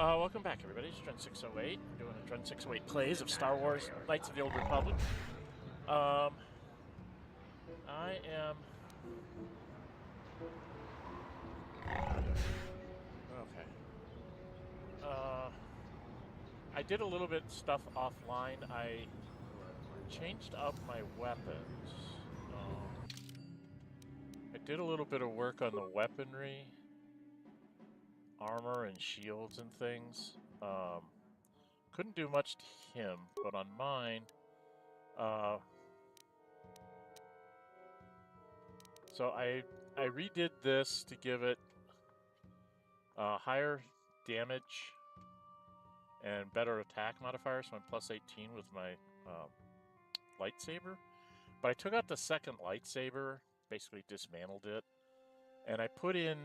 Welcome back, everybody. It's Dren608. We're doing a Dren608 plays of Star Wars Knights of the Old Republic. I am... Okay. I did a little bit of stuff offline. I changed up my weapons. I did a little bit of work on the weaponry, armor and shields and things. Couldn't do much to him, but on mine, so I redid this to give it higher damage and better attack modifier, so I'm plus 18 with my lightsaber. But I took out the second lightsaber, basically dismantled it, and I put in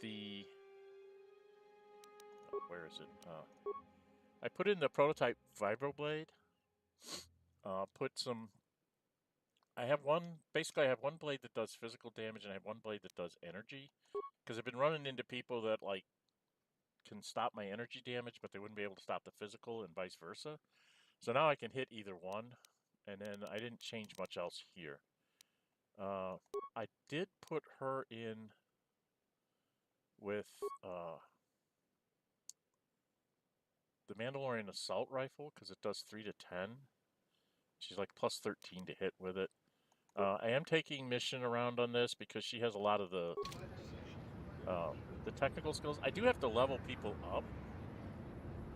the... where is it? I put in the prototype vibroblade. Put some... I have one blade that does physical damage, and I have one blade that does energy. Because I've been running into people that, like, can stop my energy damage, but they wouldn't be able to stop the physical, and vice versa. So now I can hit either one, and then I didn't change much else here. I did put her in with the Mandalorian assault rifle, because it does 3 to 10. She's like plus 13 to hit with it. I am taking mission around on this because she has a lot of the technical skills. I do have to level people up,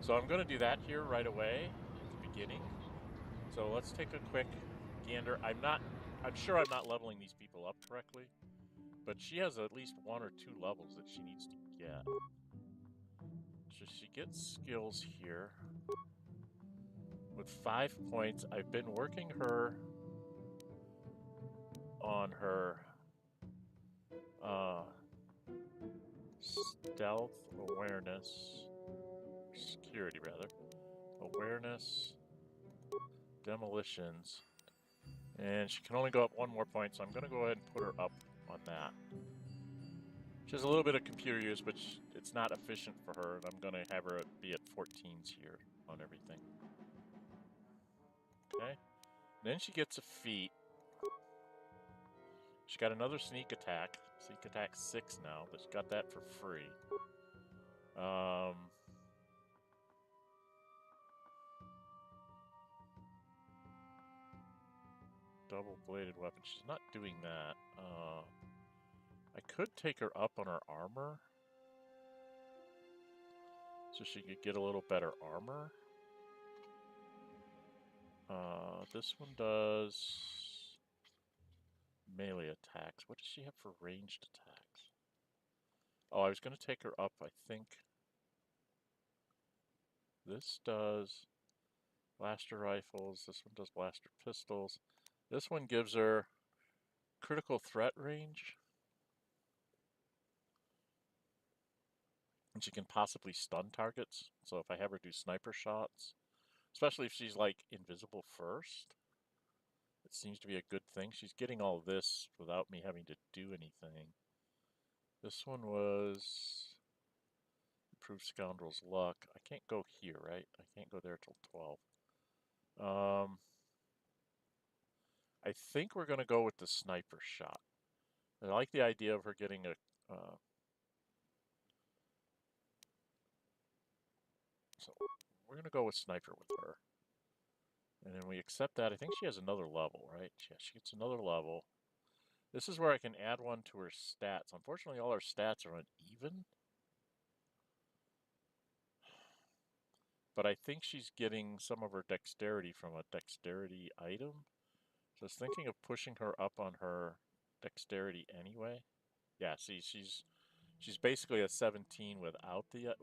so I'm going to do that here right away at the beginning. So let's take a quick gander. I'm sure I'm not leveling these people up correctly, but she has at least 1 or 2 levels that she needs to get. So she gets skills here with 5 points. I've been working her on her stealth awareness, security rather, awareness, demolitions, and she can only go up 1 more point, so I'm going to go ahead and put her up on that. She has a little bit of computer use, but it's not efficient for her, and I'm going to have her be at 14s here on everything. Okay. Then she gets a feat. She got another sneak attack. Sneak attack 6 now, but she got that for free. Double-bladed weapon. She's not doing that. I could take her up on her armor, so she could get a little better armor. This one does melee attacks. What does she have for ranged attacks? Oh, I was going to take her up, I think. This does blaster rifles. This one does blaster pistols. This one gives her critical threat range. And she can possibly stun targets. So if I have her do sniper shots, especially if she's like invisible first, it seems to be a good thing. She's getting all this without me having to do anything. This one was improve scoundrel's luck. I can't go here, right? I can't go there till 12. I think we're going to go with the sniper shot. I like the idea of her getting a... so we're going to go with sniper with her. And then we accept that. I think she has another level, right? Yeah, she gets another level. This is where I can add one to her stats. Unfortunately, all her stats are uneven. But I think she's getting some of her dexterity from a dexterity item. So I was thinking of pushing her up on her dexterity anyway. Yeah, see, she's basically a 17 without the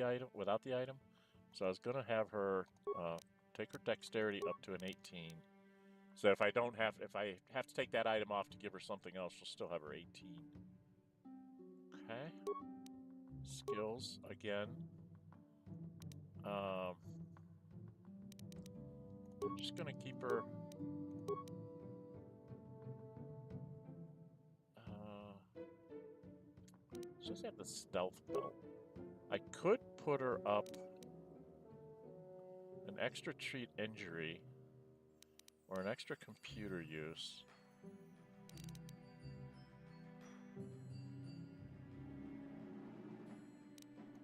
item. So I was gonna have her take her dexterity up to an 18. So if I have to take that item off to give her something else, she'll still have her 18. Okay. Skills again. I'm just gonna keep her. She doesn't have the stealth belt. I could put her up an extra treat injury or an extra computer use.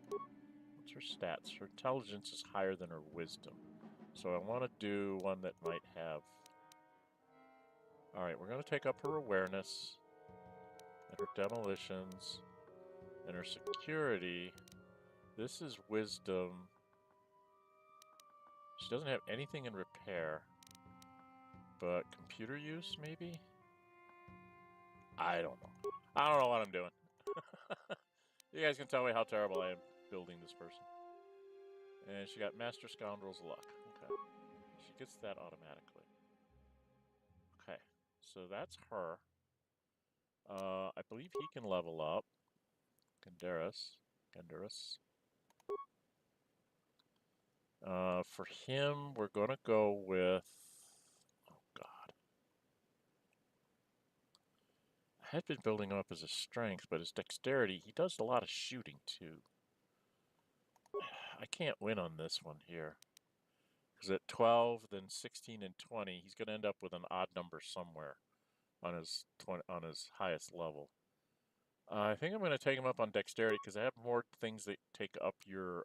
What's her stats? Her intelligence is higher than her wisdom. So I want to do one that might have... Alright, we're going to take up her awareness and her demolitions and her security. This is wisdom. She doesn't have anything in repair. But computer use, maybe? I don't know. I don't know what I'm doing. You guys can tell me how terrible I am building this person. And she got Master Scoundrel's Luck. Okay. She gets that automatically. Okay. So that's her. I believe he can level up. Canderous. For him, we're going to go with... Oh, God. I had been building him up as a strength, but his dexterity, he does a lot of shooting, too. I can't win on this one here. Because at 12, then 16 and 20, he's going to end up with an odd number somewhere on his highest level. I think I'm going to take him up on dexterity because I have more things that take up your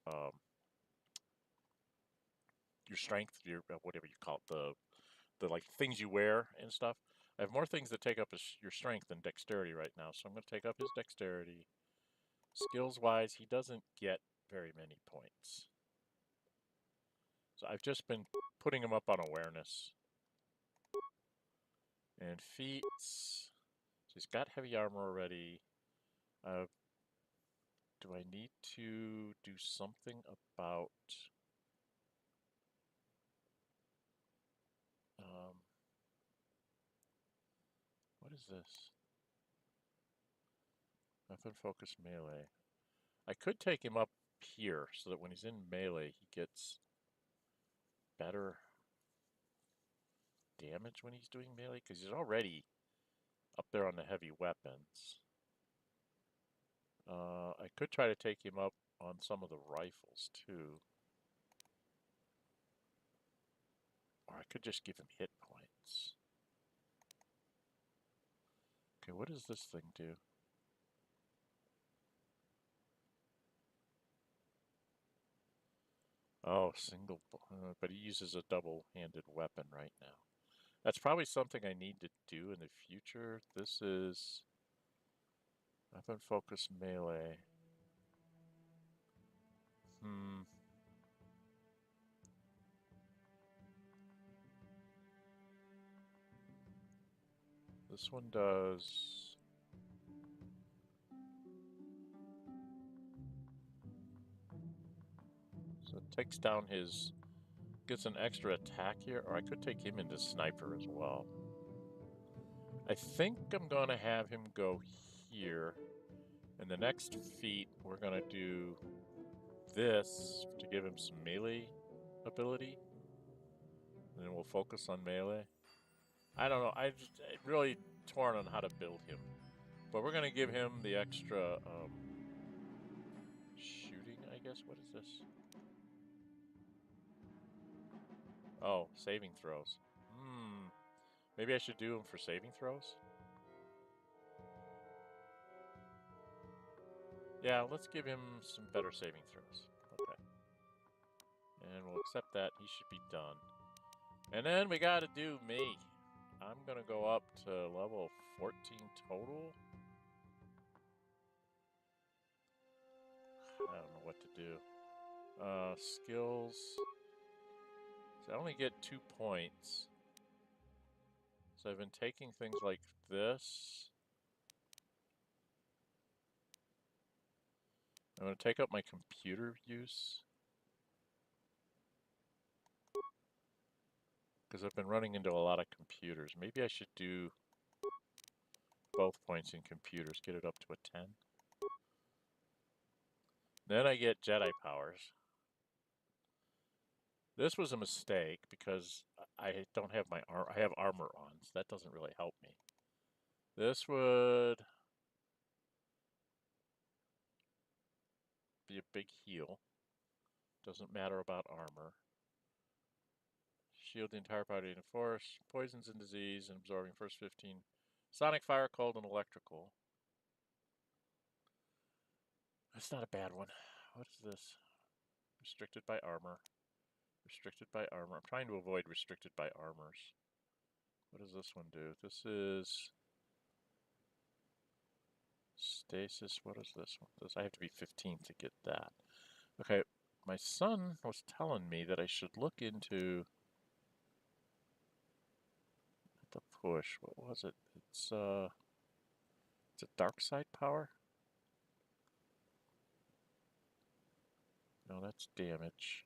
strength, your whatever you call it, the like things you wear and stuff. I have more things that take up your strength than dexterity right now, so I'm going to take up his dexterity. Skills-wise, he doesn't get very many points. So I've just been putting him up on awareness. And feats. She's got heavy armor already. Do I need to do something about... what is this? Weapon focus melee. I could take him up here so that when he's in melee, he gets better damage when he's doing melee, because he's already up there on the heavy weapons. I could try to take him up on some of the rifles, too. Or I could just give him hit points. Okay, what does this thing do? Oh, single, but he uses a double-handed weapon right now. That's probably something I need to do in the future. This is weapon focus melee. This one does... So it takes down his... Gets an extra attack here, or I could take him into sniper as well. I think I'm going to have him go here. And the next feat, we're going to do this to give him some melee ability. And then we'll focus on melee. I don't know. I'm really torn on how to build him. But we're going to give him the extra shooting, I guess. What is this? Oh, saving throws. Maybe I should do him for saving throws? Yeah, let's give him some better saving throws. Okay. And we'll accept that. He should be done. And then we gotta do me. I'm gonna go up to level 14 total. I don't know what to do. Skills. So I only get 2 points. So I've been taking things like this. I'm gonna take up my computer use. Because I've been running into a lot of computers. Maybe I should do both points in computers, get it up to a 10. Then I get Jedi powers. This was a mistake because I don't have my I have armor on, so that doesn't really help me. This would be a big heal. Doesn't matter about armor. Shield the entire party in force. Poisons and disease and absorbing first 15. Sonic, fire, cold, and electrical. That's not a bad one. What is this? Restricted by armor. Restricted by armor. I'm trying to avoid restricted by armors. What does this one do? This is stasis. What is this one? I have to be 15 to get that. Okay, my son was telling me that I should look into the push. What was it? It's a dark side power. No, that's damage.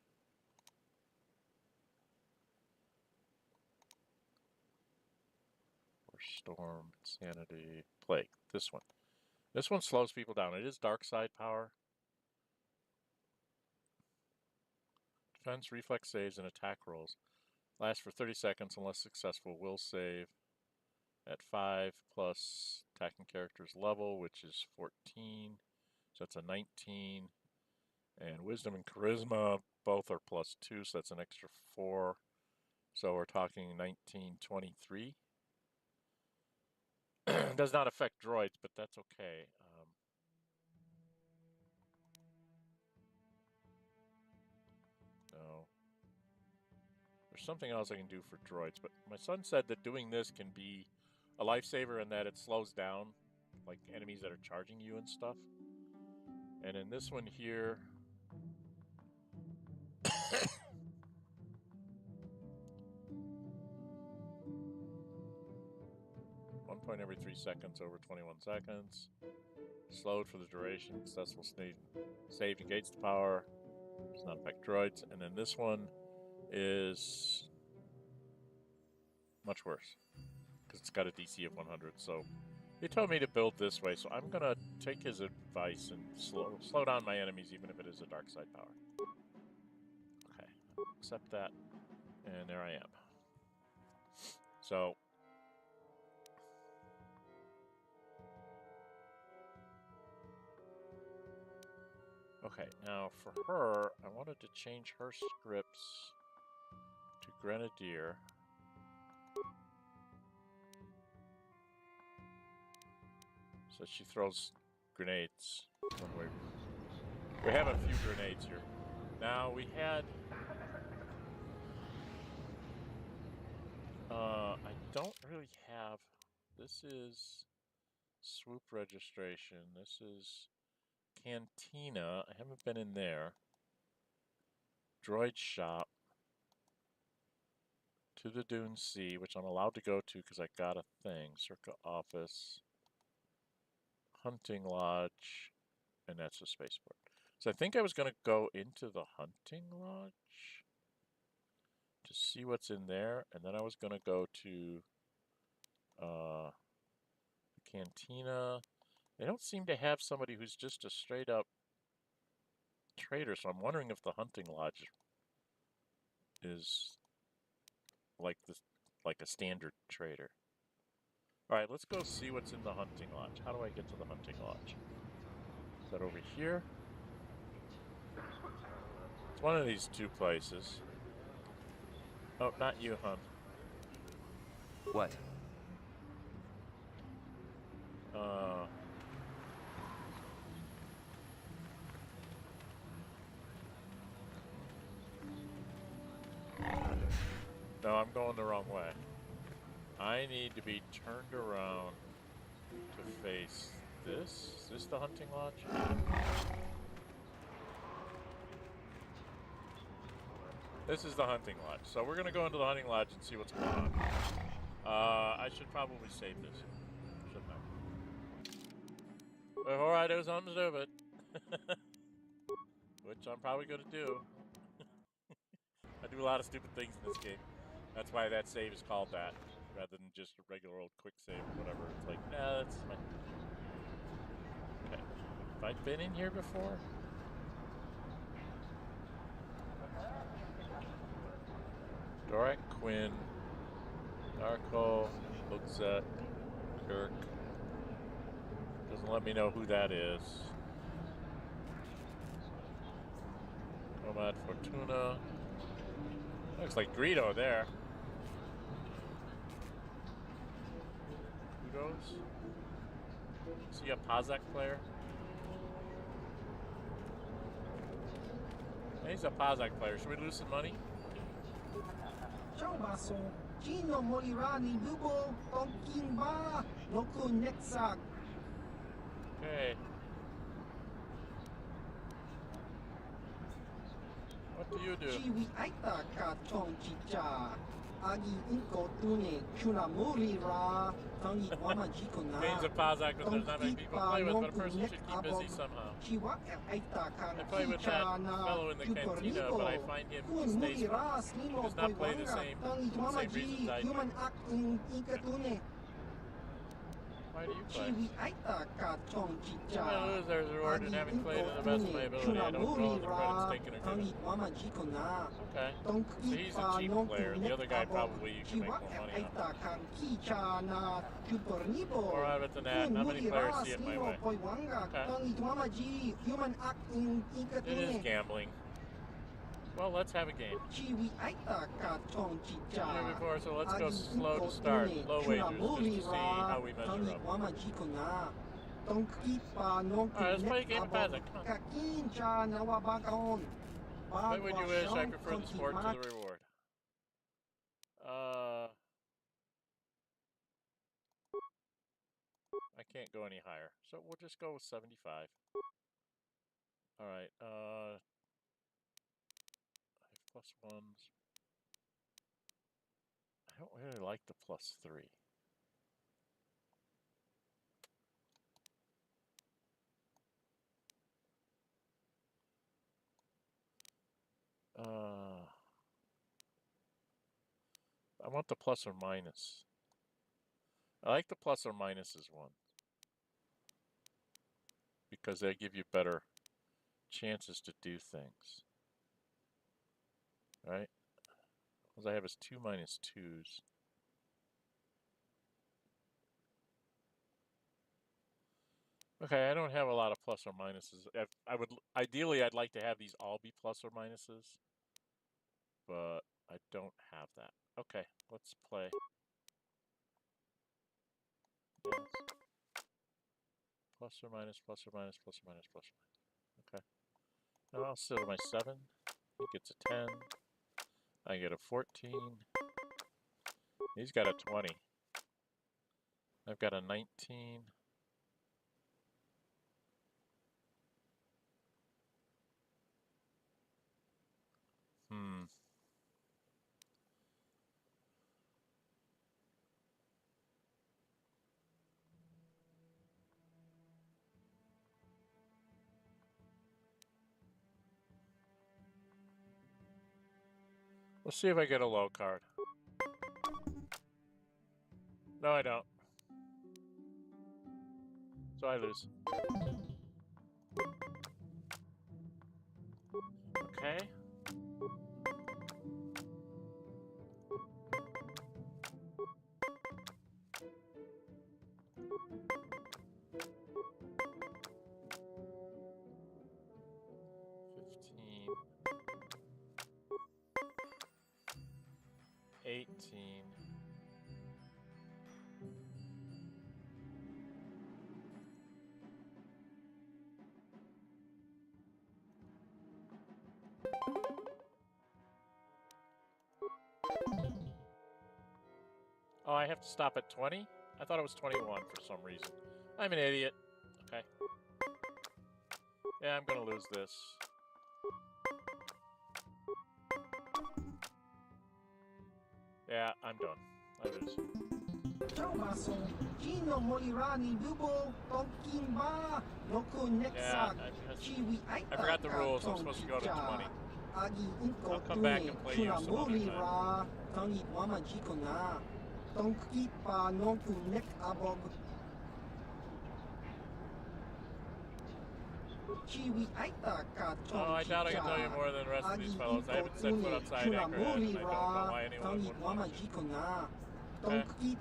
Or storm, insanity, plague. This one. This one slows people down. It is dark side power. Defense, reflex saves, and attack rolls. Lasts for 30 seconds unless successful. Will save at 5 plus attacking character's level, which is 14. So that's a 19. And wisdom and charisma, both are plus 2, so that's an extra 4. So we're talking 19, 23. Does not affect droids, but that's okay. No. There's something else I can do for droids, but my son said that doing this can be a lifesaver in that it slows down like enemies that are charging you and stuff. And in this one here, 1 point every 3 seconds over 21 seconds. Slowed for the duration. Successful save negates the power. Does not affect droids. And then this one is much worse because it's got a DC of 100. So he told me to build this way. So I'm gonna take his advice and slow down my enemies, even if it is a dark side power. Okay, accept that, and there I am. So. Okay, now for her, I wanted to change her scripts to Grenadier. So she throws grenades when we have a few grenades here. Now we had I don't really have, this is swoop registration. This is Cantina. I haven't been in there. Droid shop. To the Dune Sea, which I'm allowed to go to because I got a thing. Circa office. Hunting lodge. And that's the spaceport. So I think I was going to go into the hunting lodge to see what's in there. And then I was going to go to the Cantina. They don't seem to have somebody who's just a straight up trader, so I'm wondering if the hunting lodge is like a standard trader. All right, let's go see what's in the hunting lodge. How do I get to the hunting lodge? Is that over here? It's one of these two places. Oh, not you, hon. What? No, I'm going the wrong way. I need to be turned around to face this. Is this the hunting lodge? This is the hunting lodge. So we're going to go into the hunting lodge and see what's going on. I should probably save this. Shouldn't I? Before I do something stupid. Which I'm probably going to do. I do a lot of stupid things in this game. That's why that save is called that, rather than just a regular old quick save or whatever. It's like, nah, that's my... Okay. Have I been in here before? Dorak, Quinn, Darko, Luxet, Kirk. Doesn't let me know who that is. Nomad Fortuna. Looks like Greedo there. Kudos. See a Pazaak player? Yeah, he's a Pazaak player. Should we lose some money? Okay. What do you do? Games of Pazaak, but there's not many people to play with, but a person should keep busy somehow. I play with that fellow in the Cantina, but I find him distasteful. He does not play the same reasons I do. Why do you play? When I lose, there's a reward in having played to the best of my ability. I don't dwell on the credits taken or given. Okay. So he's a cheap player. The other guy probably you can make more money on. Or other than that, not many players see it my way. Okay. It is gambling. Well, let's have a game. Before, so let's go slow to start. Low wagers, just to see how we measure up. Alright, let's play a game of Pazaak. Come on. Play when you wish. I prefer the sport to the reward. I can't go any higher, so we'll just go with 75. Alright, I have +1s. I don't really like the +3. I want the plus or minus. I like the plus or minuses one. Because they give you better chances to do things. Right? All I have is 2 minus 2s. Okay, I don't have a lot of plus or minuses. Ideally, I'd like to have these all be plus or minuses. But I don't have that. Okay, let's play. Yes. Plus or minus, plus or minus, plus or minus, plus or minus. Okay. Now I'll settle my 7. He gets a 10. I get a 14. He's got a 20. I've got a 19. Let's see if I get a low card. No, I don't. So I lose. Okay. Oh, I have to stop at 20? I thought it was 21 for some reason. I'm an idiot. Okay. Yeah, I'm gonna lose this. Yeah, I'm done. I lose. Yeah, I forgot the rules. I'm supposed to go to 20. I'll come back and play you some other time. Oh, I doubt I can tell you more than the rest of these fellows. I haven't set foot outside Anchorhead, and I don't know why anyone would want to. Okay. This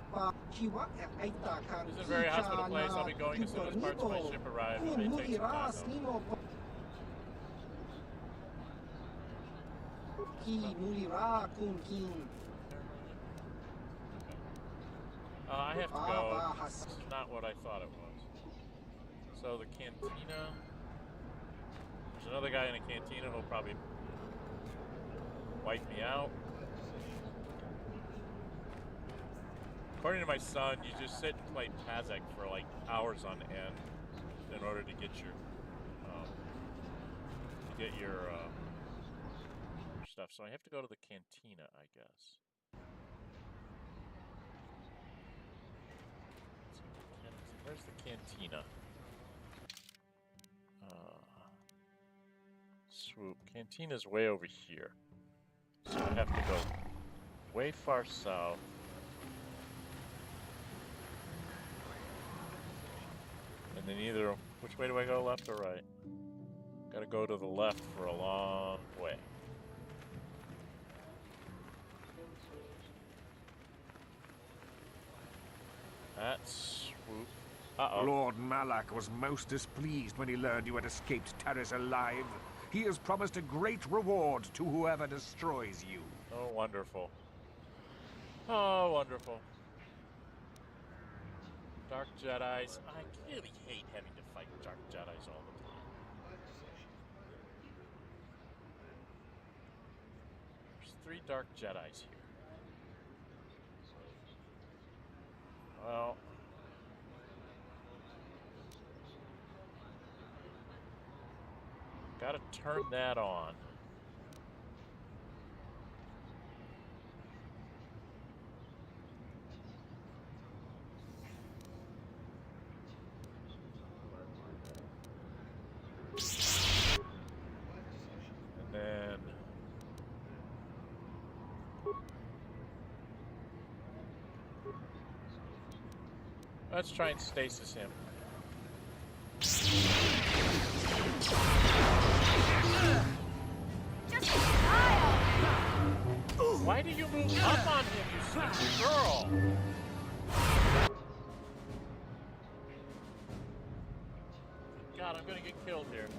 is a very hospitable place. I'll be going as soon as parts of my ship arrive. It may take some time, though. I have to go. It's not what I thought it was. So the cantina. There's another guy in a cantina who'll probably wipe me out. According to my son, you just sit and play Pazaak for like hours on end in order to get your stuff. So I have to go to the cantina, I guess. Where's the cantina? Swoop. Cantina's way over here. So I have to go way far south. And then either, which way do I go, left or right? Gotta go to the left for a long way. That's swoop. Uh-oh. Lord Malak was most displeased when he learned you had escaped Tanis alive. He has promised a great reward to whoever destroys you. Oh, wonderful. Oh, wonderful. Dark Jedis. I really hate having to fight Dark Jedis all the time. There's 3 Dark Jedis here. Well... gotta turn that on. And then... let's try and stasis him. Why do you move up on him, you stupid girl? God, I'm gonna get killed here.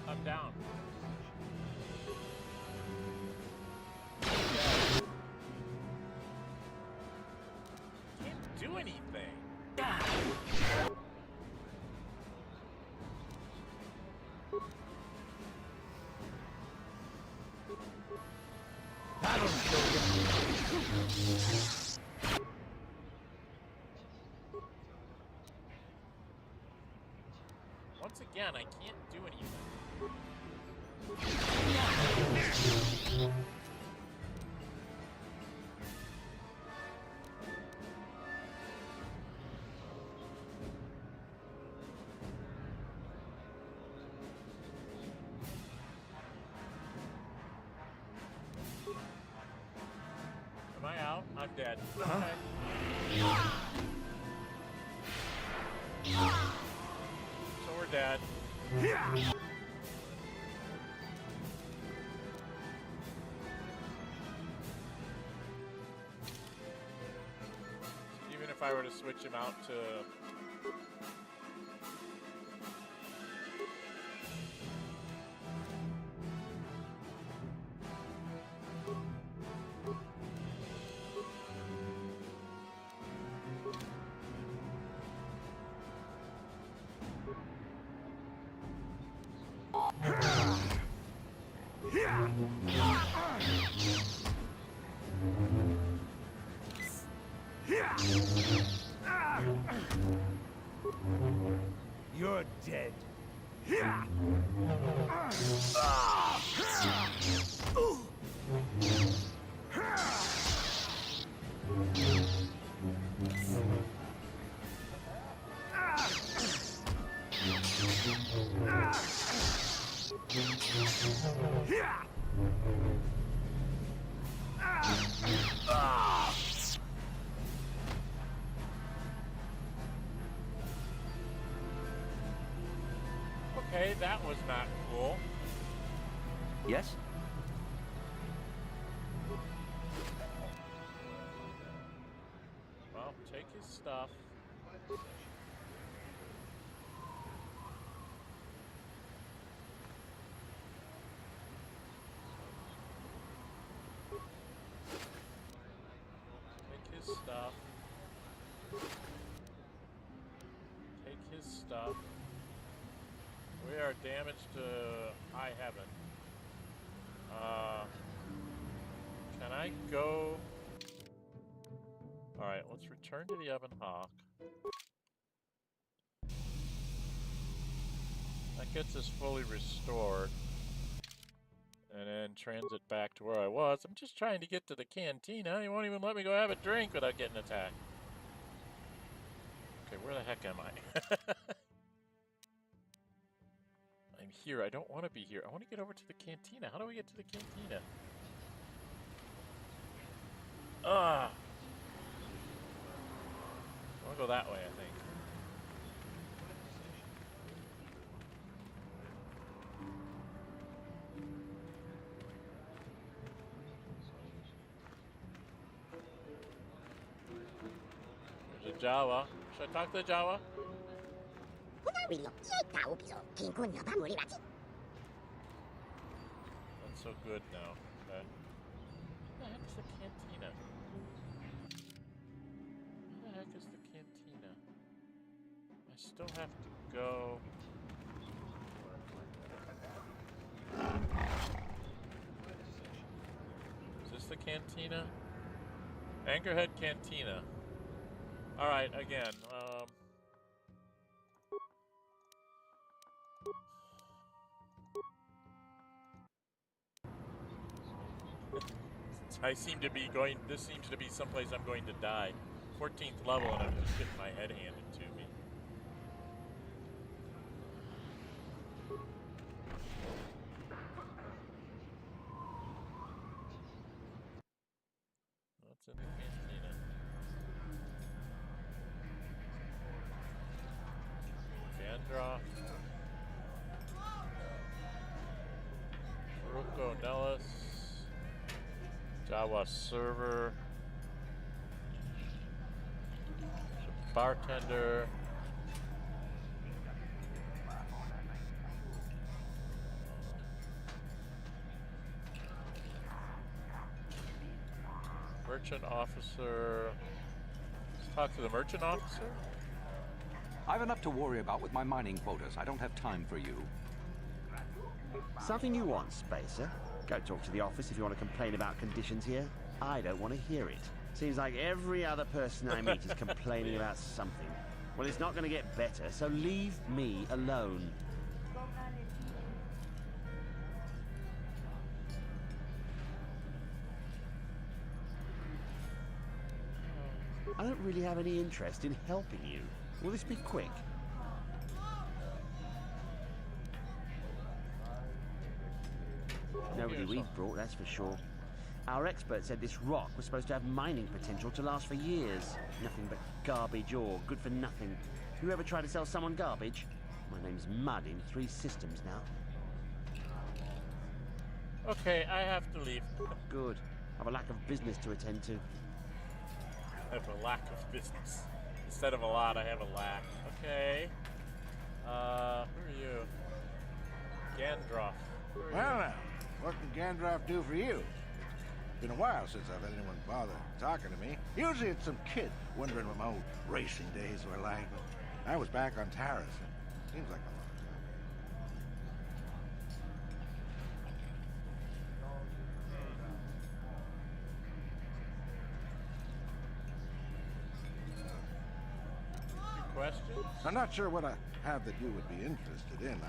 I'm down. Can't do anything. Once again, I can't do anything. Am I out? I'm dead. Okay. So we're dead. Even if I were to switch him out to... You're dead. Okay, that was not cool. Yes? Well, take his stuff. Take his stuff. Take his stuff. We are damaged to high heaven. Can I go? Alright, let's return to the Ebon Hawk. That gets us fully restored. And then transit back to where I was. I'm just trying to get to the Cantina. He won't even let me go have a drink without getting attacked. Okay, where the heck am I? I'm here. I don't want to be here. I want to get over to the Cantina. How do we get to the Cantina? Ah! I want to go that way, I think. There's a Jawa. Should I talk to the Jawa? That's so good now. Okay. Where the heck is the Cantina? Where the heck is the Cantina? I still have to go. Is this the Cantina? Anchorhead Cantina. Alright, again. I seem to be going, this seems to be someplace I'm going to die. 14th level and I'm just getting my head handed to me. What's in the Cantina? Canderous. Ruko Nellis. Jawa server. Bartender. Merchant officer. Let's talk to the merchant officer. I've enough to worry about with my mining quotas. I don't have time for you. Something you want, Spacer? Go talk to the office if you want to complain about conditions here. I don't want to hear it. Seems like every other person I meet is complaining about something. Well, it's not going to get better, so leave me alone. I don't really have any interest in helping you. Will this be quick? Nobody we've brought, that's for sure. Our expert said this rock was supposed to have mining potential to last for years. Nothing but garbage ore, good for nothing. You ever try to sell someone garbage? My name's Mud in 3 systems now. Okay, I have to leave. Good. I have a lack of business to attend to. I have a lack of business. Instead of a lot, I have a lack. Okay. Who are you? Gandroff. Well now, what can Gandroff do for you? It's been a while since I've had anyone bother talking to me. Usually it's some kid wondering what my old racing days were like. But I was back on Tanis. Seems like a long Any questions? I'm not sure what I have that you would be interested in.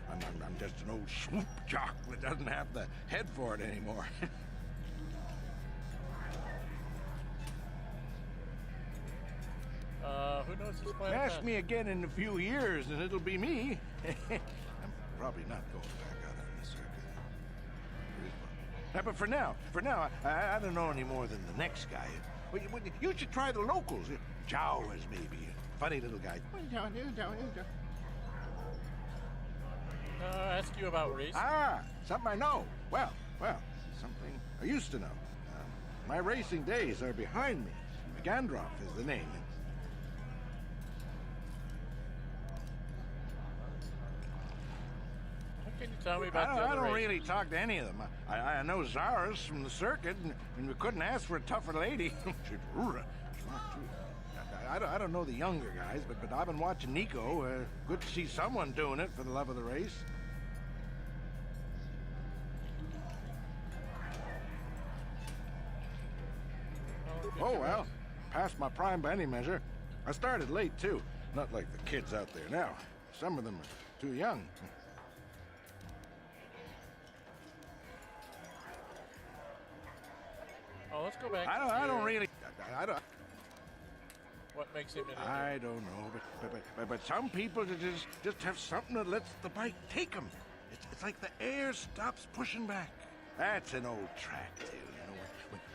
I'm just an old swoop jock that doesn't have the head for it anymore. Who knows his plan? Ask me again in a few years and it'll be me. I'm probably not going back out on the circuit. But for now, I don't know any more than the next guy. You should try the locals. Jawas, maybe. Funny little guy. Ask you about racing. Ah, something I know. Well, something I used to know. My racing days are behind me. Gandroff is the name. What can you tell me about the I other don't racing? really talk to any of them. I know Zara's from the circuit, and we couldn't ask for a tougher lady. She's smart, too. I don't know the younger guys, but I've been watching Nico. Good to see someone doing it for the love of the race. Oh, well, past my prime by any measure. I started late, too. Not like the kids out there now. Some of them are too young. Oh, let's go back. I don't really... I don't... What makes him interesting? I don't know, but some people just have something that lets the bike take them. It's like the air stops pushing back. That's an old track, too, you know,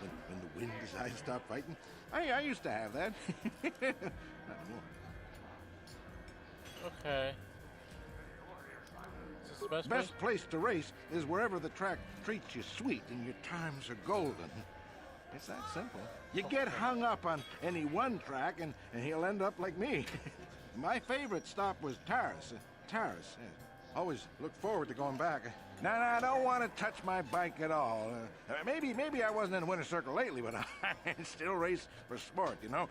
when the wind decides to stop fighting. I used to have that. Not anymore. Okay. Is this the best place? Best place to race is wherever the track treats you sweet and your times are golden. It's that simple. You get hung up on any one track and he'll end up like me. My favorite stop was Tanis. Tanis. Yeah. Always look forward to going back. No, I don't want to touch my bike at all. Maybe I wasn't in the winner's circle lately, but I still race for sport, you know?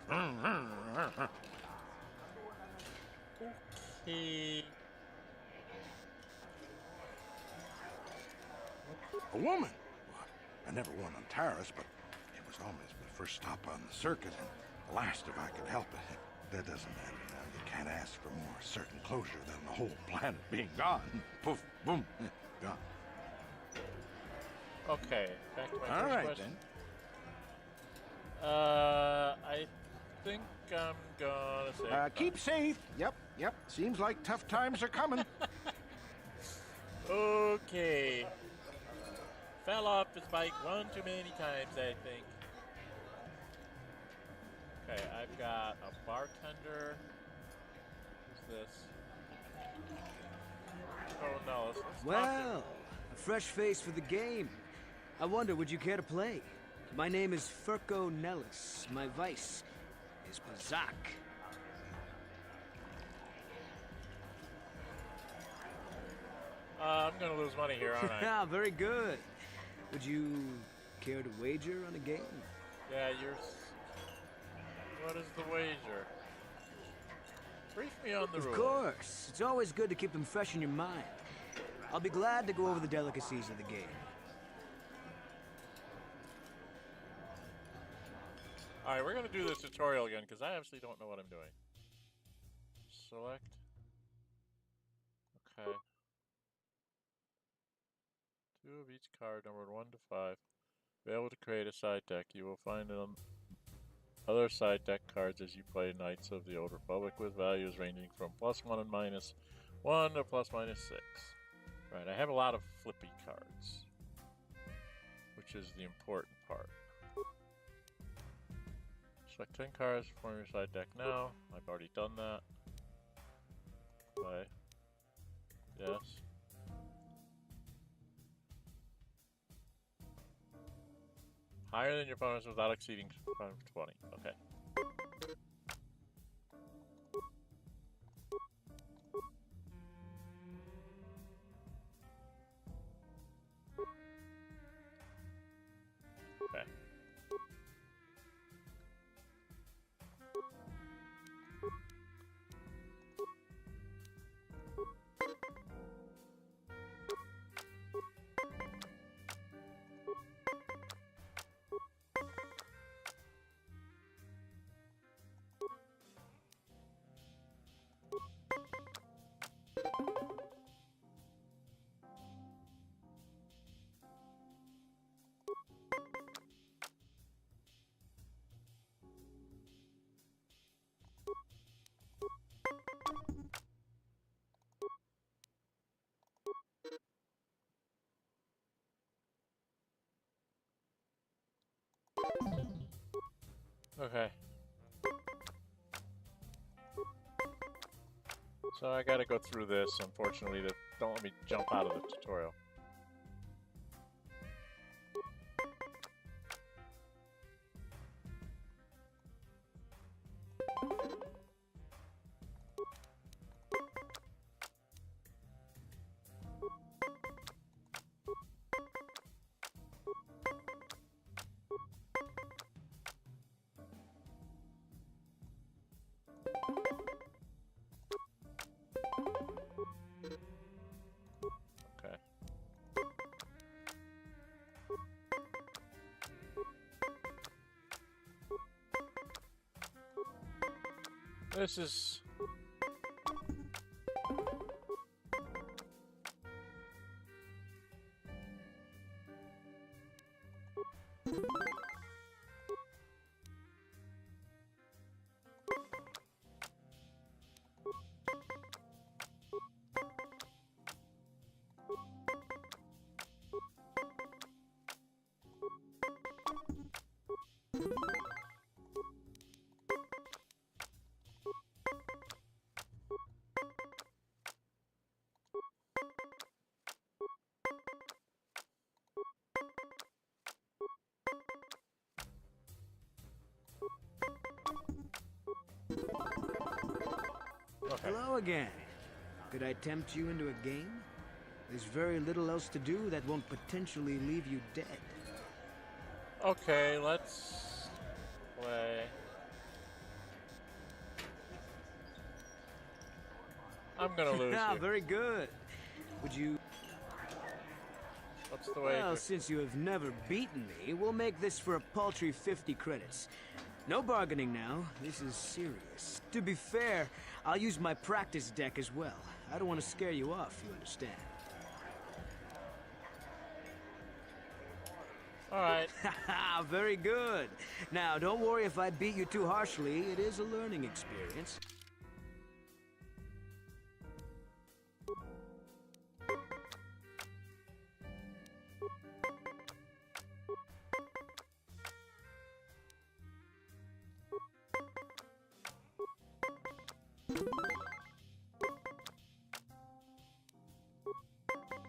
He... A woman? Well, I never won on Tanis, but it was almost my first stop on the circuit, and the last if I could help it. That doesn't matter now. You can't ask for more certain closure than the whole planet being gone. Poof, boom, gone. Okay, back to my All first right, question. then. I think I'm gonna say... Keep safe. Yep. Seems like tough times are coming. Okay. Fell off his bike one too many times, I think. Okay, I've got a bartender. Who's this? Oh no, let's talk to Well, a fresh face for the game. I wonder, would you care to play? My name is Furco Nellis. My vice is Pazaak. I'm gonna lose money here, aren't I? Yeah, very good. Would you care to wager on a game? Yeah, what is the wager? Brief me on the rules. Of course. It's always good to keep them fresh in your mind. I'll be glad to go over the delicacies of the game. Alright, we're gonna do this tutorial again, because I actually don't know what I'm doing. Select. Okay. 2 of each card, numbered 1 to 5. Be able to create a side deck. You will find other side deck cards as you play Knights of the Old Republic with values ranging from +1 and -1 to +/-6. Right, I have a lot of flippy cards, which is the important part. Select 10 cards to form your side deck now. I've already done that. Play. Yes. Higher than your opponents without exceeding 20. Okay. Okay. Okay. So I gotta go through this, unfortunately. Don't let me jump out of the tutorial. Okay. This is... Okay. Hello again. Could I tempt you into a game? There's very little else to do that won't potentially leave you dead. Okay, let's play. I'm gonna lose Ah, you. very good. Would you... What's the way? Well, since you have never beaten me, we'll make this for a paltry 50 credits. No bargaining now. This is serious. To be fair, I'll use my practice deck as well. I don't want to scare you off, you understand? Alright. Haha, very good. Now, don't worry if I beat you too harshly. It is a learning experience.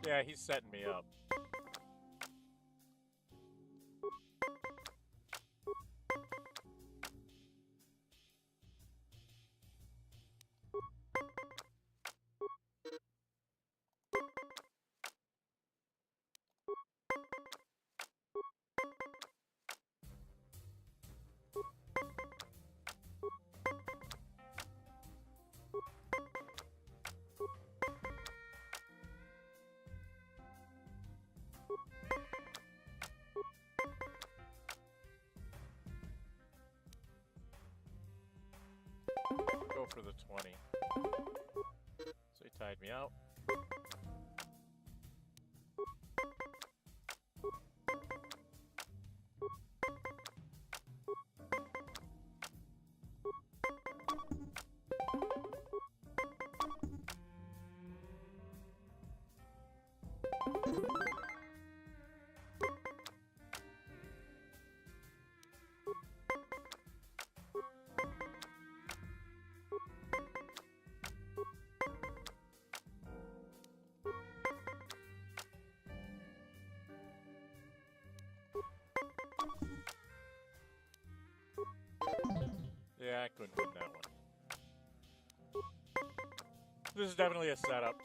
Yeah, he's setting me up. Go for the 20. So he tied me out. Yeah, I couldn't win that one. This is definitely a setup.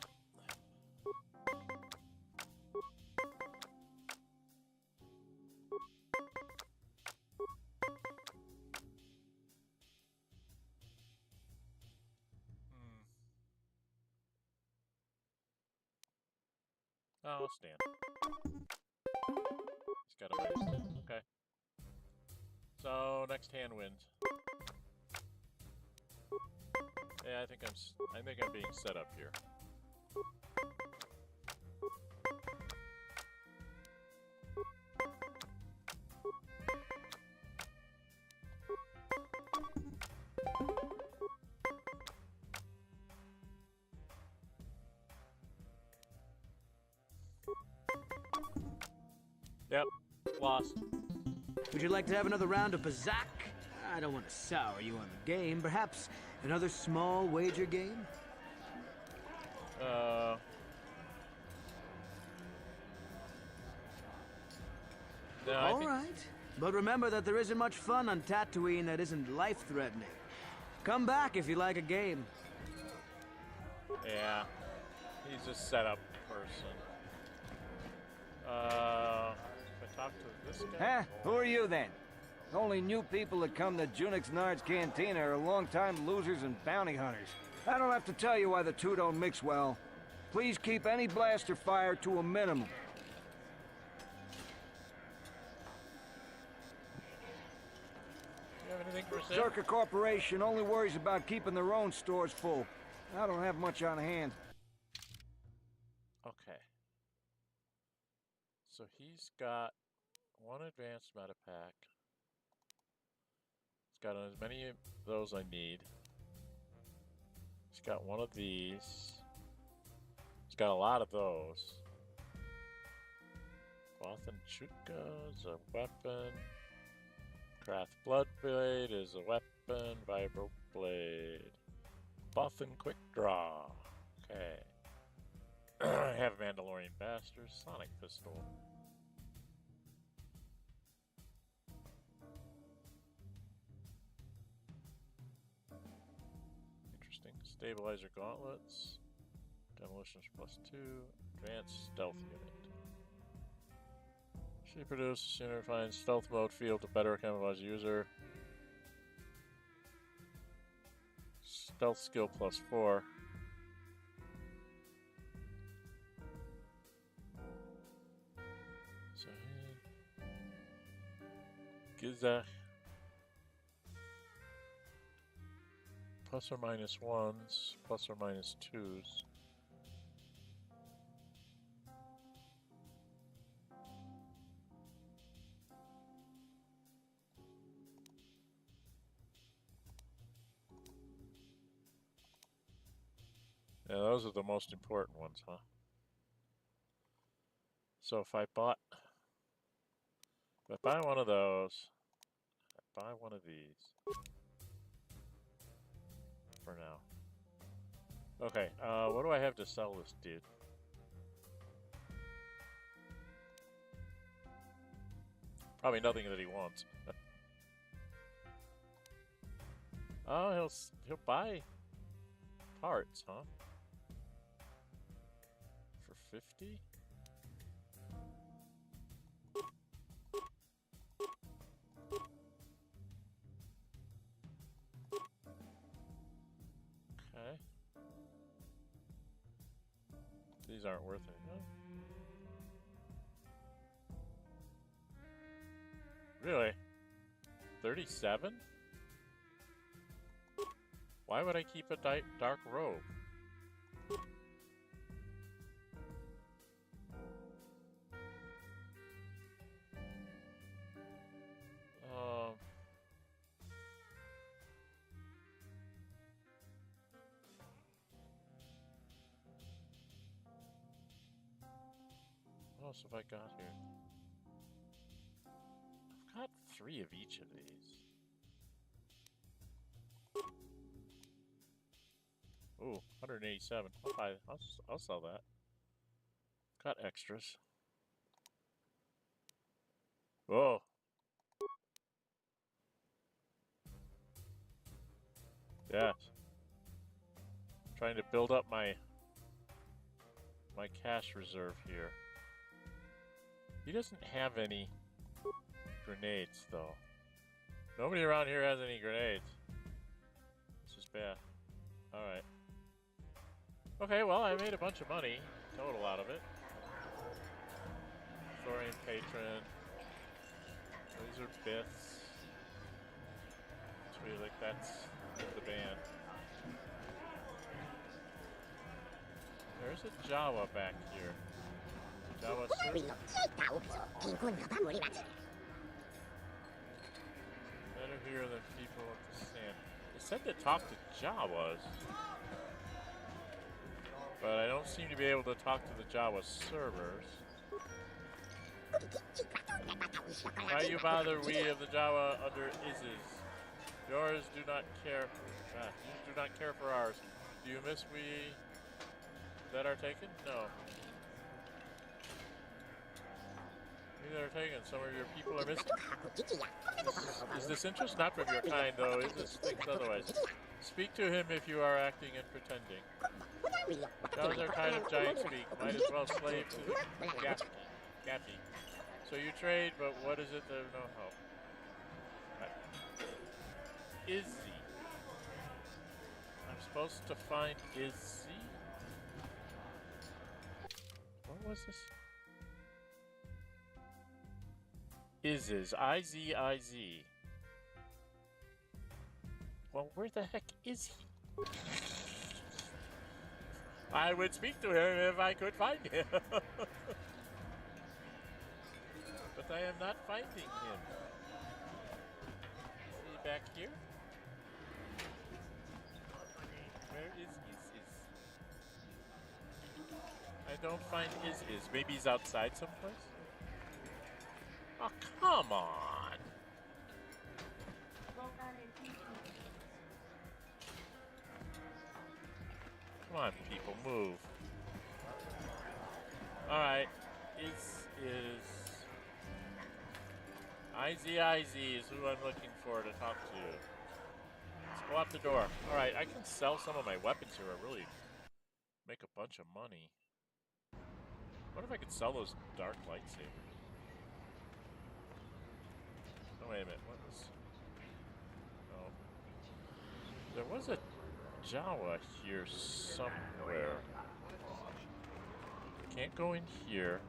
Oh, I'll stand. He's got a minus. Okay. So next hand wins. Yeah, I think I'm being set up here. Yep, lost. Would you like to have another round of Pazaak? I don't want to sour you on the game. Perhaps another small wager game? No, All right. But remember that there isn't much fun on Tattooine that isn't life-threatening. Come back if you like a game. Yeah, he's a setup person. If I talk to this guy. Who are you then? Only new people that come to Junix Nard's Cantina are long-time losers and bounty hunters. I don't have to tell you why the two don't mix well. Please keep any blaster fire to a minimum. You have anything for sale? Zerka Corporation only worries about keeping their own stores full. I don't have much on hand. Okay. So he's got one advanced meta pack. He's got as many of those I need. He's got one of these. He's got a lot of those. Cloth and Chuka is a weapon. Craft Bloodblade is a weapon. Vibro Blade. Buff and Quick Draw. Okay. I have Mandalorian Bastard. Sonic Pistol. Interesting. Stabilizer Gauntlets. Demolitions +2. Advanced Stealth Unit. She produces sooner refined stealth mode field to better camouflage user. Stealth skill +4. So Giza. +or -1s, +or -2s. Yeah, those are the most important ones, huh? So if I buy one of those, I buy one of these for now. Okay, what do I have to sell this dude? Probably nothing that he wants. Oh, he'll buy parts, huh? For 50? Okay. These aren't worth anything. Really? 37? Why would I keep a dark robe? What else have I got here? I've got 3 of each of these. Ooh, 187. I'll sell that. Got extras. Whoa. Yes. Trying to build up my cash reserve here. He doesn't have any grenades, though. Nobody around here has any grenades. This is bad. Alright. Okay, well, I made a bunch of money total out of it. Thorian Patron. These are bits. Sweet, like that's the band. There's a Jawa back here. Jawa server. Better here than people at the stand. They said to talk to Jawas. But I don't seem to be able to talk to the Jawa servers. Why you bother we of the Jawa under Iziz? Yours do not care. You do not care for ours. Do you miss we? that are taken? No. Maybe they're taken. Some of your people are missing. Is this interest? Not from your kind, though. Is this thinks otherwise? Speak to him if you are acting and pretending. That was their kind of giant speak. Might as well slave to the Gaffy. So you trade, but what is it that no help? Izzy. I'm supposed to find Izzy? What was this? Iziz. I-Z-I-Z. Well, where the heck is he? I would speak to him if I could find him. But I am not finding him. Is he back here? Where is Iziz? I don't find Iziz. Maybe he's outside someplace? Oh, come on! Come on, people, move. Alright, is IZ is who I'm looking for to talk to. Let's go out the door. Alright, I can sell some of my weapons here and really make a bunch of money. What if I could sell those dark lightsabers? Oh, wait a minute, what was... Oh. There was a Jawa here somewhere. Can't go in here.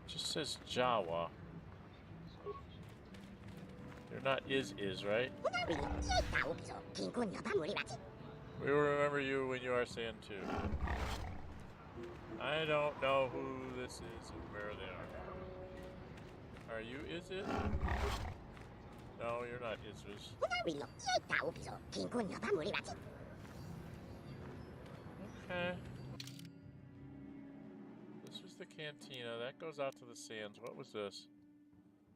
It just says Jawa. You're not is, right? We will remember you when you are Sand 2. I don't know who this is and where they are. Are you Iziz? No, you're not Iziz. Okay. This was the Cantina. That goes out to the sands. What was this?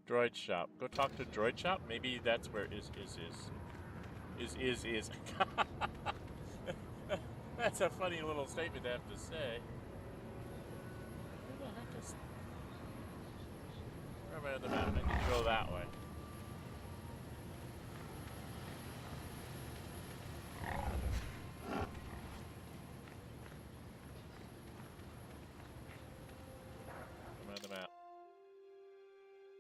Droid shop. Go talk to Droid shop? Maybe that's where is. That's a funny little statement to have to say. Where the heck is... Where am I on the map? I need to go that way. I'm on the map.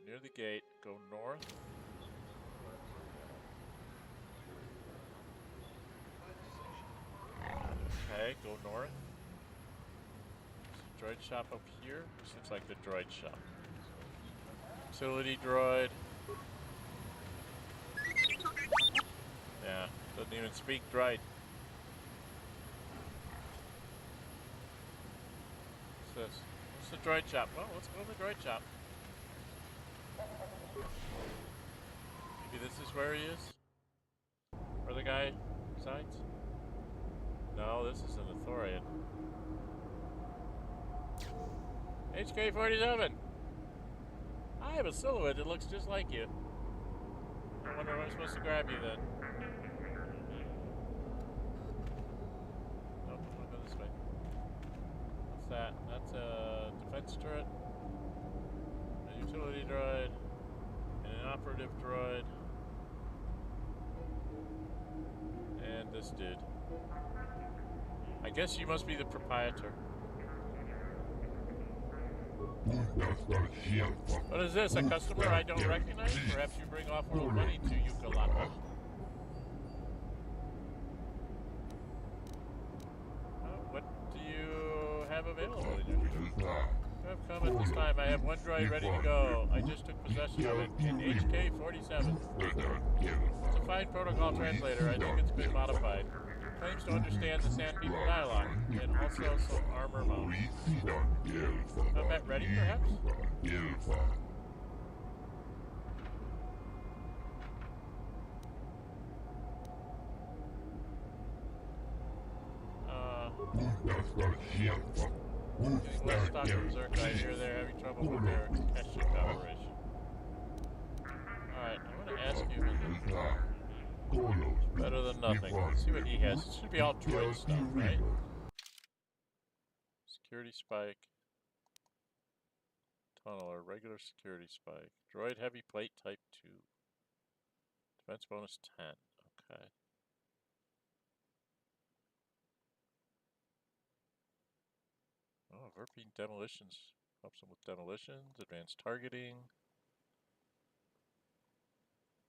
Near the gate, go north. Okay, go north. Droid shop up here. This looks like the droid shop. Utility droid. Yeah, doesn't even speak droid. What's this? What's the droid shop? Well, let's go to the droid shop. Maybe this is where he is? Where the guy resides? No, this is an Authorian. HK-47! I have a silhouette that looks just like you. I wonder if I'm supposed to grab you then. Nope, I'm gonna go this way. What's that? That's a defense turret, a utility droid, and an operative droid. And this dude. I guess you must be the proprietor. What is this? A customer I don't recognize? Perhaps you bring off-world money to Yuka Laka. What do you have available in your shop? You have come at this time. I have one droid ready to go. I just took possession of it in HK-47. It's a fine protocol translator. I think it's been modified. Claims to understand the Sand People dialogue, and also some armor mounts. Combat ready, perhaps? Getting less stock from Zerk. I hear they're having trouble with their cash operation. Alright, I want to ask you Better than nothing. Let's see what he has. It should be all droid stuff, right? Security spike. Tunneler, regular security spike. Droid heavy plate type 2. Defense bonus 10. Okay. Oh, Verpine demolitions. Helps him with demolitions. Advanced targeting.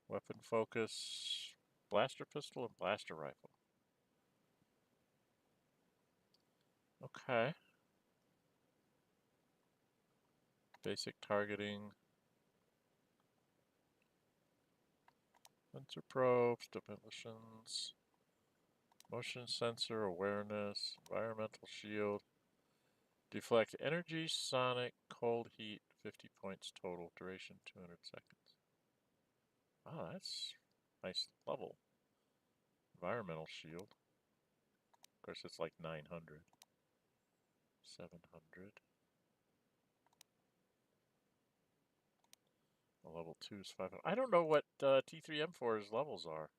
Weapon focus. Blaster pistol and blaster rifle. Okay. Basic targeting. Sensor probes, demolitions. Motion sensor awareness. Environmental shield. Deflect energy, sonic, cold heat, 50 points total. Duration 200 seconds. Oh, that's nice level. Environmental shield. Of course, it's like 900. 700. Level 2 is 500. I don't know what T3M4's levels are.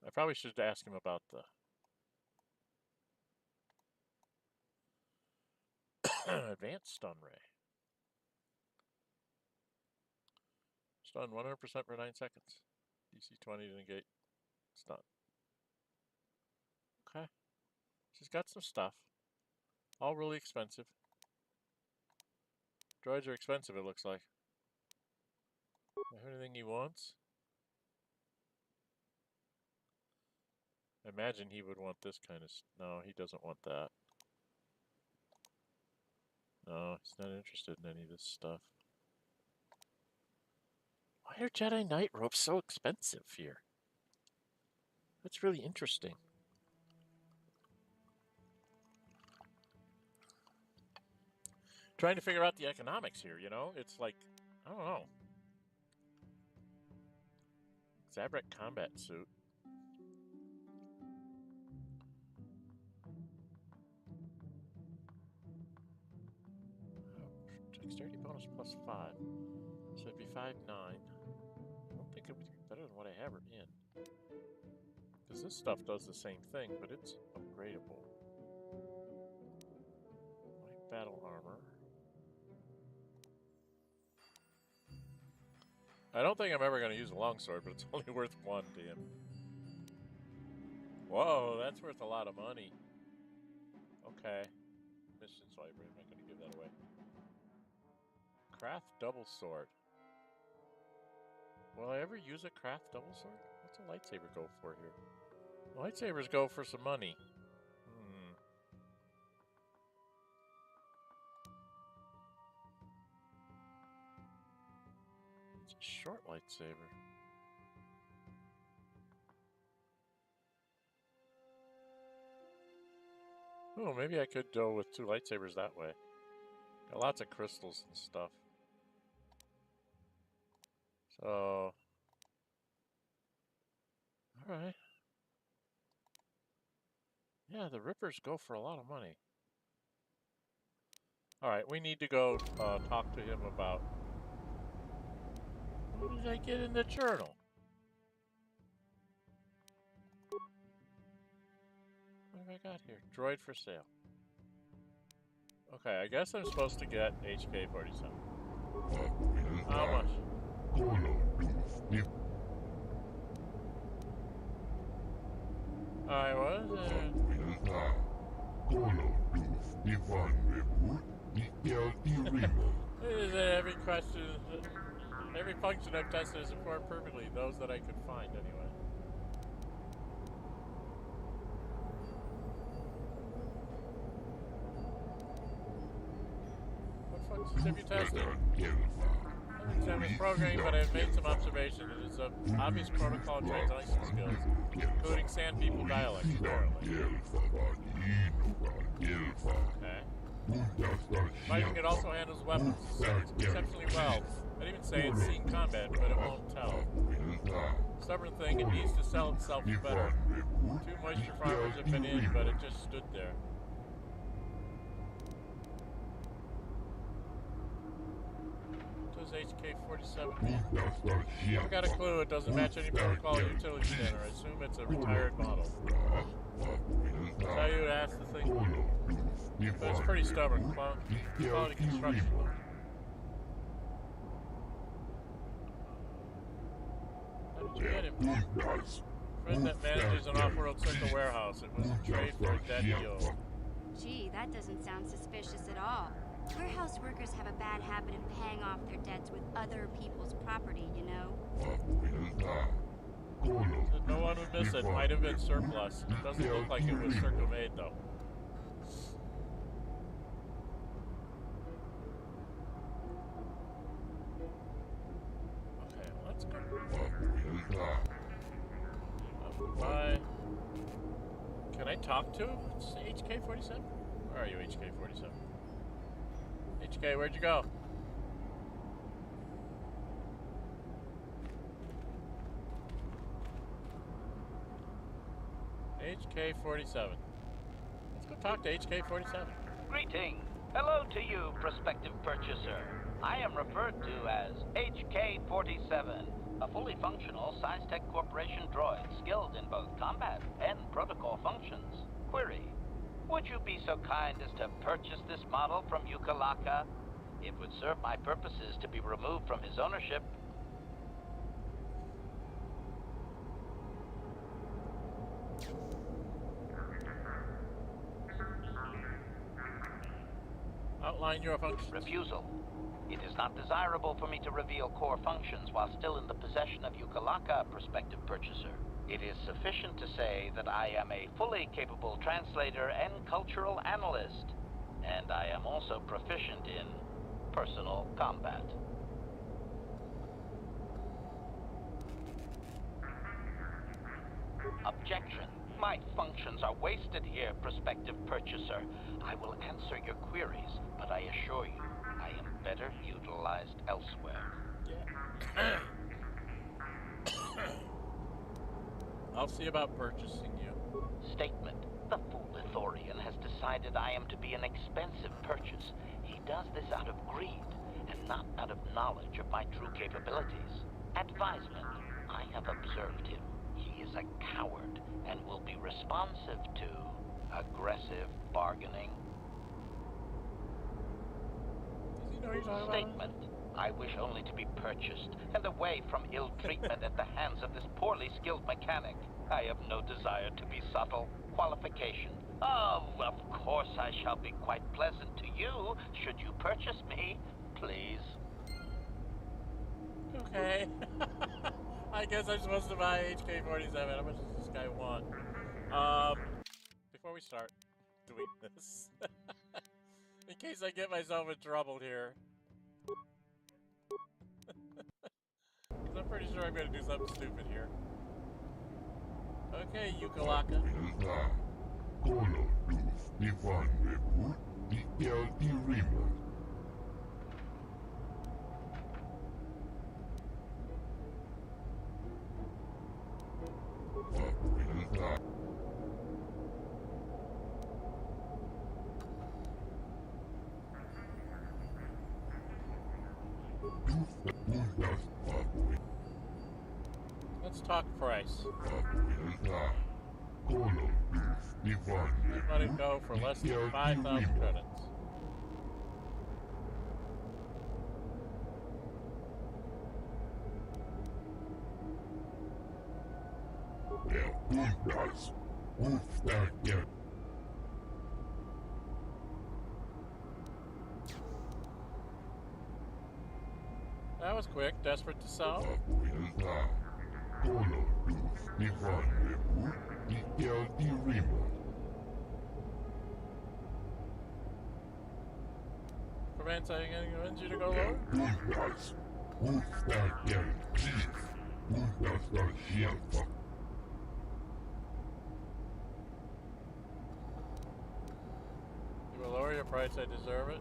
I probably should ask him about the advanced stun ray. Stun 100% for 9 seconds. DC 20 to negate. Stun. Okay. She's got some stuff. All really expensive. Droids are expensive, it looks like. Anything he wants? I imagine he would want this kind of... No, he doesn't want that. No, he's not interested in any of this stuff. Why are Jedi Knight robes so expensive here? That's really interesting. Trying to figure out the economics here, you know? It's like, I don't know. Zabrak combat suit. Dexterity bonus plus 5. So it'd be 5/9. I don't think it would be better than what I have her in. Because this stuff does the same thing, but it's upgradable. Light battle armor. I don't think I'm ever going to use a longsword, but it's only worth 1 to him. Whoa, that's worth a lot of money. Okay. Mission swiper, I'm not going to give that away. Craft double sword. Will I ever use a craft double sword? What's a lightsaber go for here? Lightsabers go for some money. It's a short lightsaber. Oh, maybe I could go with 2 lightsabers that way. Got lots of crystals and stuff. So... Alright. Yeah, the Rippers go for a lot of money. Alright, we need to go talk to him about... What did I get in the journal? What have I got here? Droid for sale. Okay, I guess I'm supposed to get HK-47. How much? Alright, what is it? This is every question, every function I've tested is performed perfectly. Those that I could find, anyway. What functions have you tested? I haven't examined this programming, but I've made some observations. It is of obvious protocol and translation skills, including Sand People dialect, apparently. Okay. Fighting it also handles weapons exceptionally well. I'd even say it's seen combat, but it won't tell. Stubborn thing, it needs to sell itself better. 2 moisture farmers have been in, but it just stood there. is HK-47? I've got a clue. It doesn't match any protocol utility scanner. I assume it's a retired model. That's how you would ask the thing. But it's pretty stubborn. Quality construction. How did you get him? Friend that manages an off-world central warehouse. It was a trade for a dead deal. Gee, that doesn't sound suspicious at all. Warehouse workers have a bad habit of paying off their debts with other people's property, you know? No one would miss it. Might have been surplus. It doesn't look like it was circumade, though. Okay, let's go. Bye. Can I talk to HK-47? Where are you, HK-47? HK, where'd you go? HK-47. Let's go talk to HK-47. Greeting. Hello to you, prospective purchaser. I am referred to as HK-47, a fully functional Science-Tech Corporation droid skilled in both combat and protocol functions. Query. Would you be so kind as to purchase this model from Yuka Laka? It would serve my purposes to be removed from his ownership. Outline your functions. Refusal. It is not desirable for me to reveal core functions while still in the possession of Yuka Laka, prospective purchaser. It is sufficient to say that I am a fully capable translator and cultural analyst, and I am also proficient in personal combat. Objection. My functions are wasted here, prospective purchaser. I will answer your queries, but I assure you, I am better utilized elsewhere. Yeah. I'll see about purchasing you. Statement. The fool Ithorian has decided I am to be an expensive purchase. He does this out of greed, and not out of knowledge of my true capabilities. Advisement. I have observed him. He is a coward, and will be responsive to aggressive bargaining. Does he know you're talking Statement. I wish only to be purchased, and away from ill treatment at the hands of this poorly skilled mechanic. I have no desire to be subtle. Qualification. Oh, of course I shall be quite pleasant to you, should you purchase me, please. Okay. I guess I'm supposed to buy HK-47. How much does this guy want? Before we start doing this, in case I get myself in trouble here, because I'm pretty sure I'm going to do something stupid here. Okay, Yuka Laka. Let's talk price. Let it go for less than 5,000 credits. That was quick. Desperate to sell. Prevents anything you to go lower? You will lower your price, I deserve it.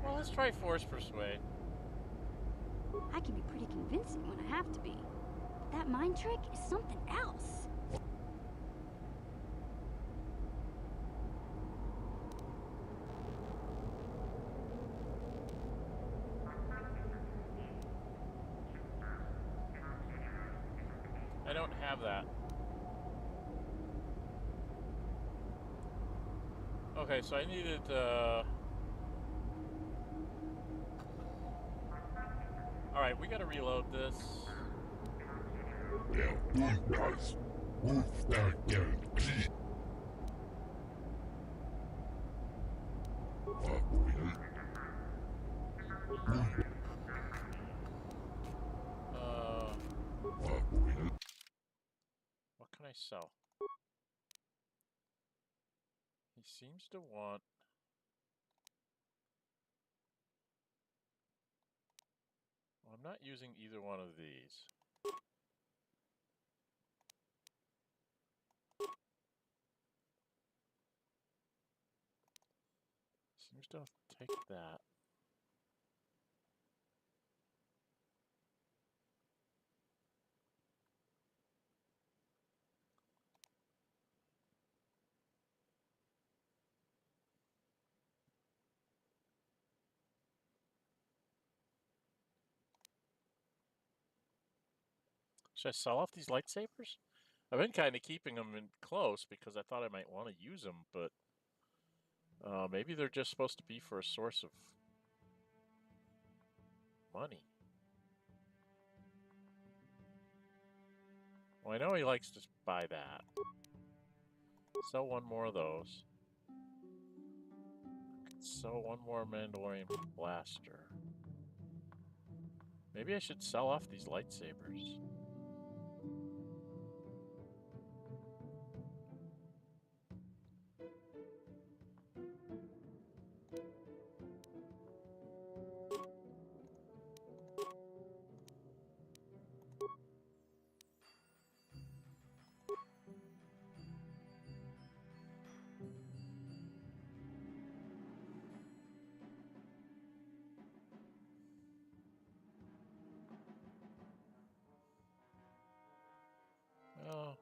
Well, let's try force persuade. I can be pretty convincing when I have to be. That mind trick is something else. I don't have that. Okay, so I needed, Alright, we gotta reload this. What can I sell? He seems to want... Well, I'm not using either one of these. Seems to take that. Should I sell off these lightsabers? I've been kind of keeping them in close because I thought I might want to use them, but maybe they're just supposed to be for a source of money. Well, I know he likes to buy that. Sell one more of those. Sell one more Mandalorian blaster. Maybe I should sell off these lightsabers. Oh.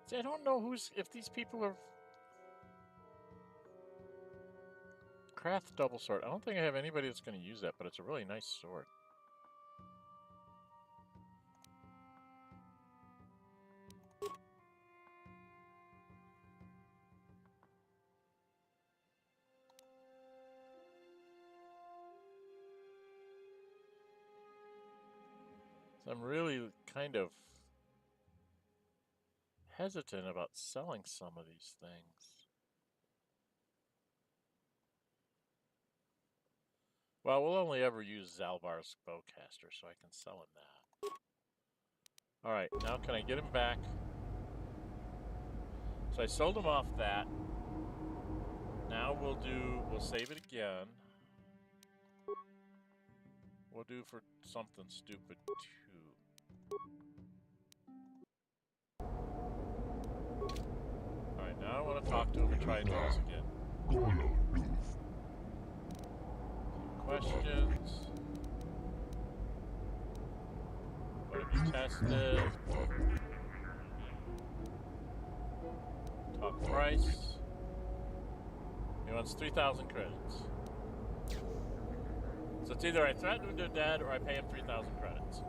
See, I don't know if these people are... Craft double sword. I don't think I have anybody that's going to use that, but it's a really nice sword. So I'm really kind of hesitant about selling some of these things. Well, we'll only ever use Zalbar's bowcaster, so I can sell him that. Alright, now can I get him back? So I sold him off that. Now we'll save it again. We'll do for something stupid too. Alright, now I want to talk to him and try and do this again. Questions. What have you tested? Talk price. He wants 3,000 credits. So it's either I threaten him to dead or I pay him 3,000 credits.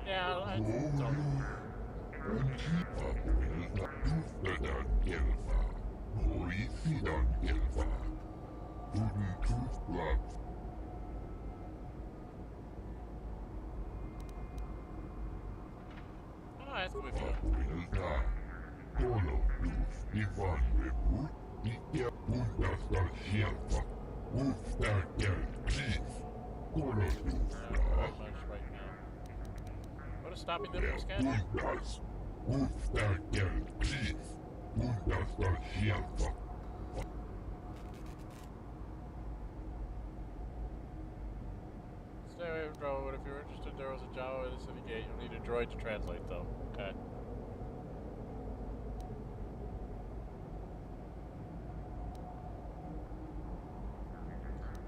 Yeah, I don't... I'll ask him if he What is stopping them from scanning? Stay away from Droid. If you're interested, there was a Jawa at the city gate. You'll need a droid to translate, though. Okay.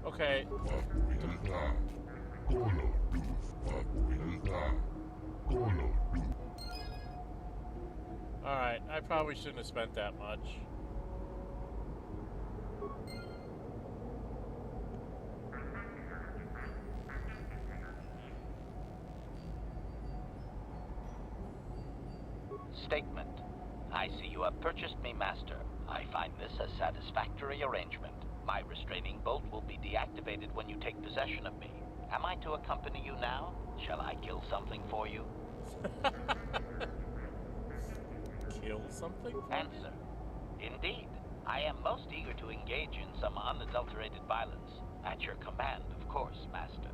Okay. I probably shouldn't have spent that much. Statement. I see you have purchased me, Master. I find this a satisfactory arrangement. My restraining bolt will be deactivated when you take possession of me. Am I to accompany you now? Shall I kill something for you? Kill something? Answer. Indeed. I am most eager to engage in some unadulterated violence. At your command, of course, Master.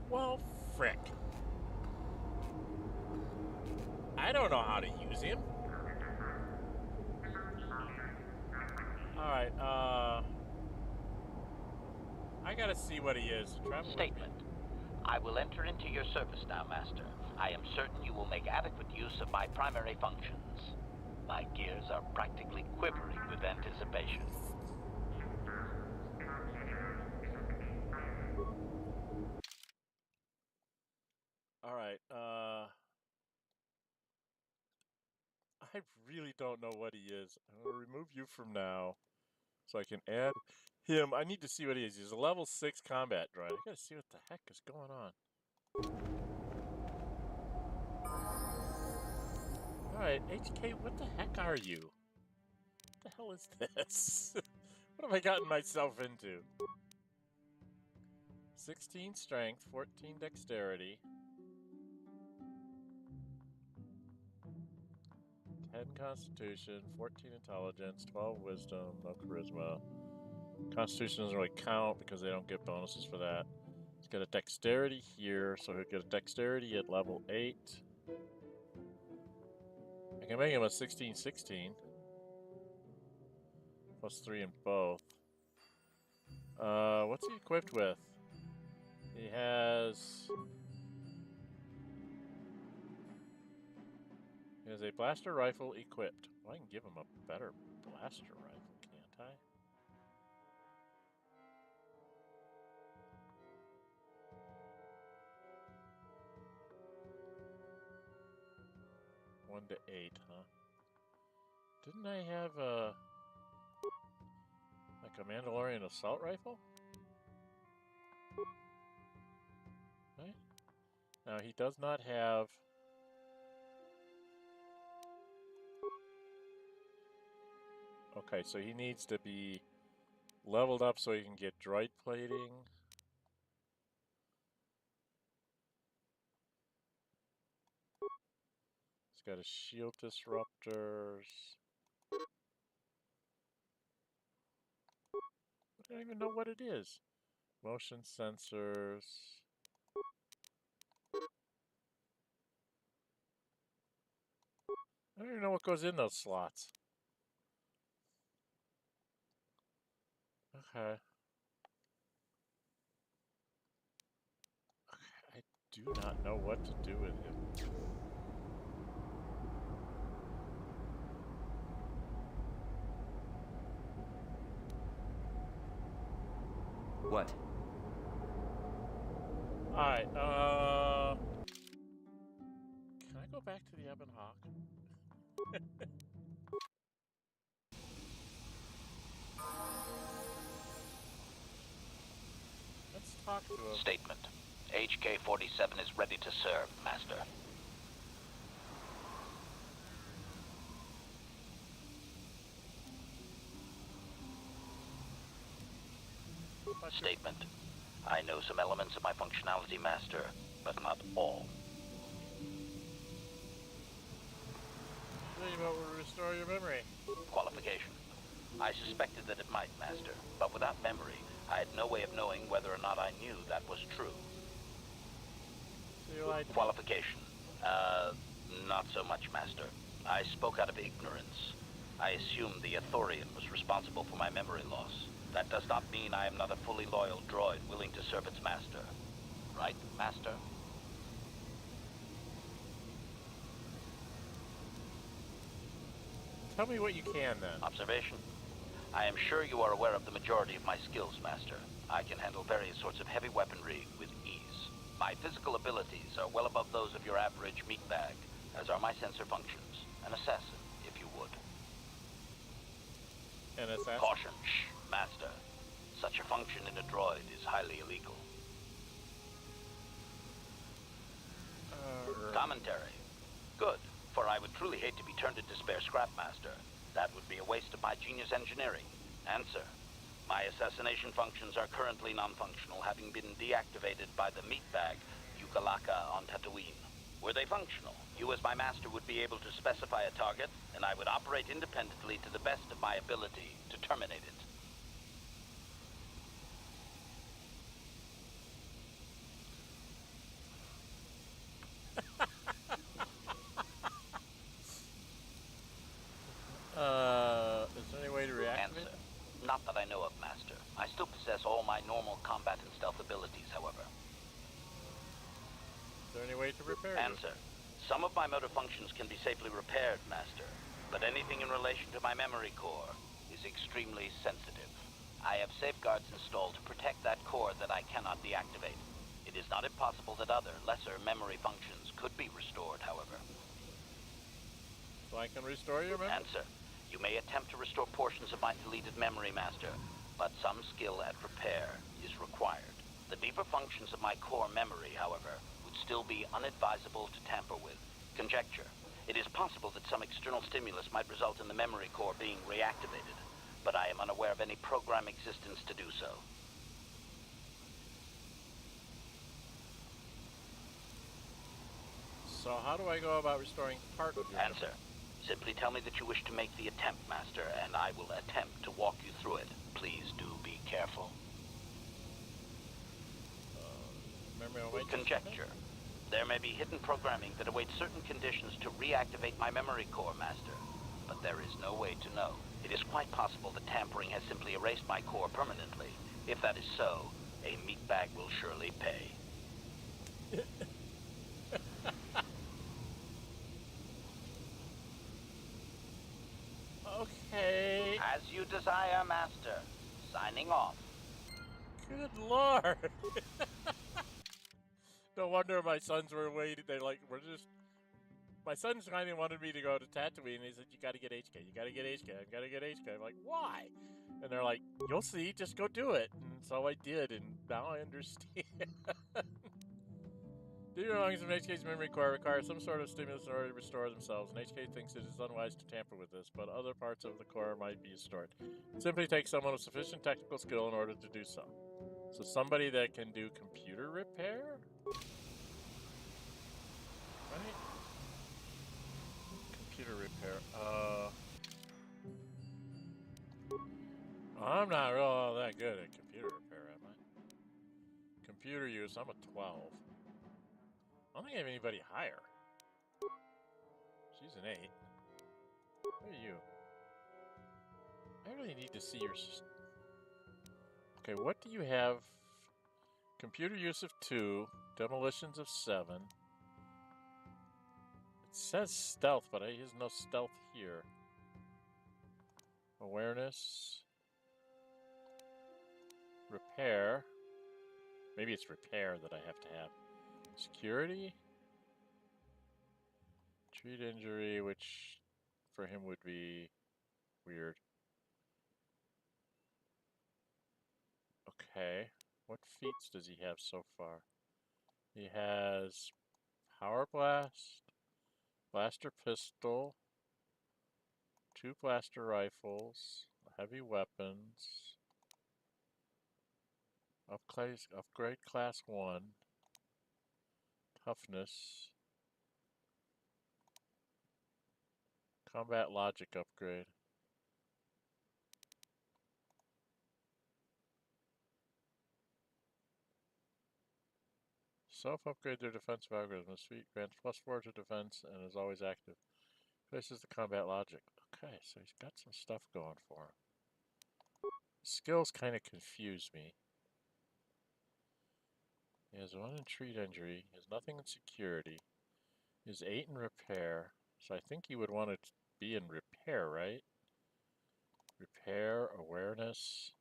Well, frick. I don't know how to use him. Alright, I gotta see what he is. Statement. I will enter into your service now, Master. I am certain you will make adequate use of my primary functions. My gears are practically quivering with anticipation. Alright, I really don't know what he is. I'm gonna remove you from now so I can add him. I need to see what he is. He's a level 6 combat droid. I gotta see what the heck is going on. Alright, HK, what the heck are you? What the hell is this? What have I gotten myself into? 16 strength, 14 dexterity, 10 constitution, 14 intelligence, 12 wisdom, no charisma. Constitution doesn't really count because they don't get bonuses for that. He's got a dexterity here, so he'll get a dexterity at level 8. I can make him a 16-16. Plus 3 in both. What's he equipped with? He has a blaster rifle equipped. Well, I can give him a better blaster rifle, can't I? One to 8, huh? Didn't I have like a Mandalorian assault rifle? Right? Now he does not have. Okay, so he needs to be leveled up so he can get droid plating. He's got a shield disruptors. I don't even know what it is. Motion sensors. I don't even know what goes in those slots. Okay. I do not know what to do with him. What? Alright, can I go back to the Ebon Hawk? Let's talk to him. Statement. HK-47 is ready to serve, Master. Statement. I know some elements of my functionality, Master, but not all. Thinking about will restore your memory. Qualification. I suspected that it might, Master, but without memory, I had no way of knowing whether or not I knew that was true. So you lied to me. Qualification. Not so much, Master. I spoke out of ignorance. I assumed the Ithorian was responsible for my memory loss. That does not mean I am not a fully loyal droid willing to serve its master. Right, Master? Tell me what you can, then. Observation. I am sure you are aware of the majority of my skills, Master. I can handle various sorts of heavy weaponry with ease. My physical abilities are well above those of your average meatbag, as are my sensor functions. An assassin, if you would. An assassin? Caution, shh, Master. Such a function in a droid is highly illegal. Commentary. Good, for I would truly hate to be turned into spare scrap, Master. That would be a waste of my genius engineering. Answer. My assassination functions are currently non-functional, having been deactivated by the meatbag, Yuka Laka on Tattooine. Were they functional, you as my master would be able to specify a target, and I would operate independently to the best of my ability to terminate it. Is there any way to reactivate? Answer. Not that I know of, Master. I still possess all my normal combat and stealth abilities, however. Is there any way to repair Answer. Some of my motor functions can be safely repaired, Master, but anything in relation to my memory core is extremely sensitive. I have safeguards installed to protect that core that I cannot deactivate. It is not impossible that other, lesser memory functions could be restored, however. So I can restore your memory? Answer. You may attempt to restore portions of my deleted memory, Master, but some skill at repair is required. The deeper functions of my core memory, however, would still be unadvisable to tamper with. Conjecture. It is possible that some external stimulus might result in the memory core being reactivated, but I am unaware of any program existence to do so. So how do I go about restoring part of your Answer. Simply tell me that you wish to make the attempt, Master, and I will attempt to walk you through it. Please do be careful. memory away? Conjecture. There may be hidden programming that awaits certain conditions to reactivate my memory core, Master, but there is no way to know. It is quite possible that tampering has simply erased my core permanently. If that is so, a meatbag will surely pay. Okay. As you desire, Master. Signing off. Good lord. No wonder my sons were waiting. They're like, my sons kind of wanted me to go to Tattooine, and he said, you gotta get HK, you gotta get HK, I gotta get HK. I'm like, why? And they're like, you'll see, just go do it. And so I did, and now I understand. Deep belongings of HK's memory core require some sort of stimulus in order to restore themselves, and HK thinks it is unwise to tamper with this, but other parts of the core might be restored. It simply takes someone with sufficient technical skill in order to do so. So somebody that can do computer repair? Right? Computer repair. I'm not really all that good at computer repair, am I? Computer use, I'm a 12. I don't think I have anybody higher. She's an 8. What are you? I really need to see your... Okay, what do you have? Computer use of 2. Demolitions of 7. It says stealth, but he has no stealth here. Awareness. Repair. Maybe it's repair that I have to have. Security. Treat injury, which for him would be weird. Okay. What feats does he have so far? He has Power Blast, Blaster Pistol, 2 Blaster Rifles, Heavy Weapons, Upgrade Class 1, Toughness, Combat Logic Upgrade. Self-upgrade their defensive algorithm. Suite grants +4 to defense and is always active. Places the combat logic. Okay, so he's got some stuff going for him. Skills kind of confuse me. He has 1 in treat injury. He has nothing in security. He has 8 in repair. So I think he would want to be in repair, right? Repair, awareness.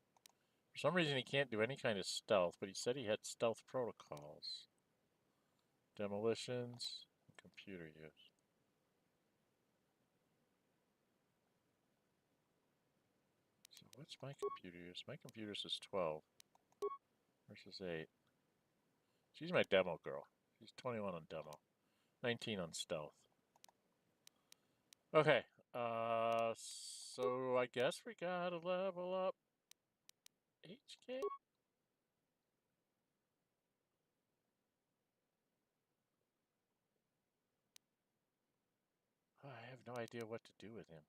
For some reason he can't do any kind of stealth, but he said he had stealth protocols. Demolitions, computer use. So what's my computer use? My computer is 12 versus 8. She's my demo girl. She's 21 on demo, 19 on stealth. Okay, so I guess we gotta level up HK? Oh, I have no idea what to do with him.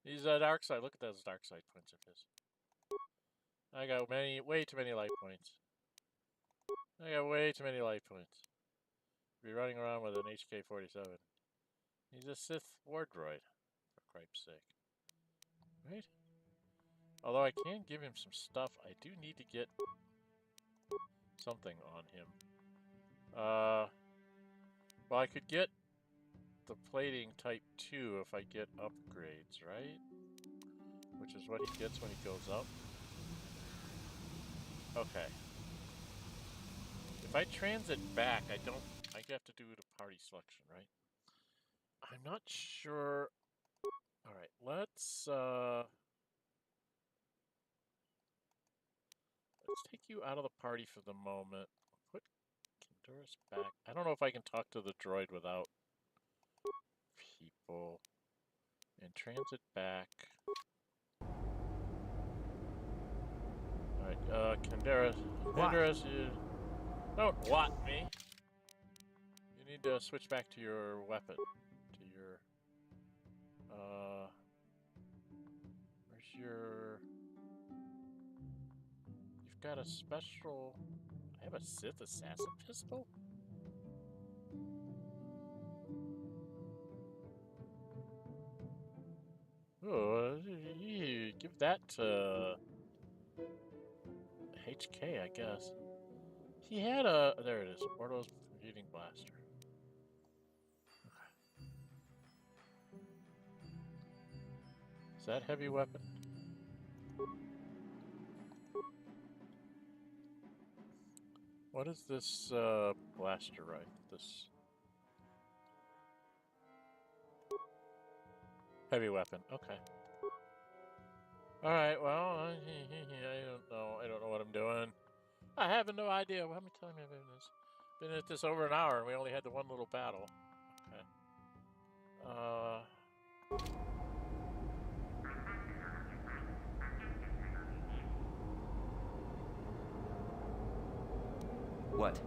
He's a dark side. Look at those dark side points of his. I got way too many light points. I got way too many light points. Be running around with an HK-47. He's a Sith war droid, for cripe's sake. Right? Although I can give him some stuff, I do need to get something on him. Well, I could get the plating type 2 if I get upgrades, right? Which is what he gets when he goes up. Okay. If I transit back, I have to do the party selection, right? I'm not sure. Alright, let's take you out of the party for the moment. Put Canderous back. I don't know if I can talk to the droid without people. And transit back. Alright, Canderous, you don't what me. You need to switch back to your weapon. To your, where's your... You've got a special... I have a Sith assassin pistol? Oh, give that to HK, I guess. He had a... There it is. Ordo's computing blaster. Okay. Is that heavy weapon? What is this blaster rifle? This heavy weapon. Okay. All right. Well, I don't know. I don't know what I'm doing. I have no idea. How many times have I been at this over an hour, and we only had the one little battle. Okay. What?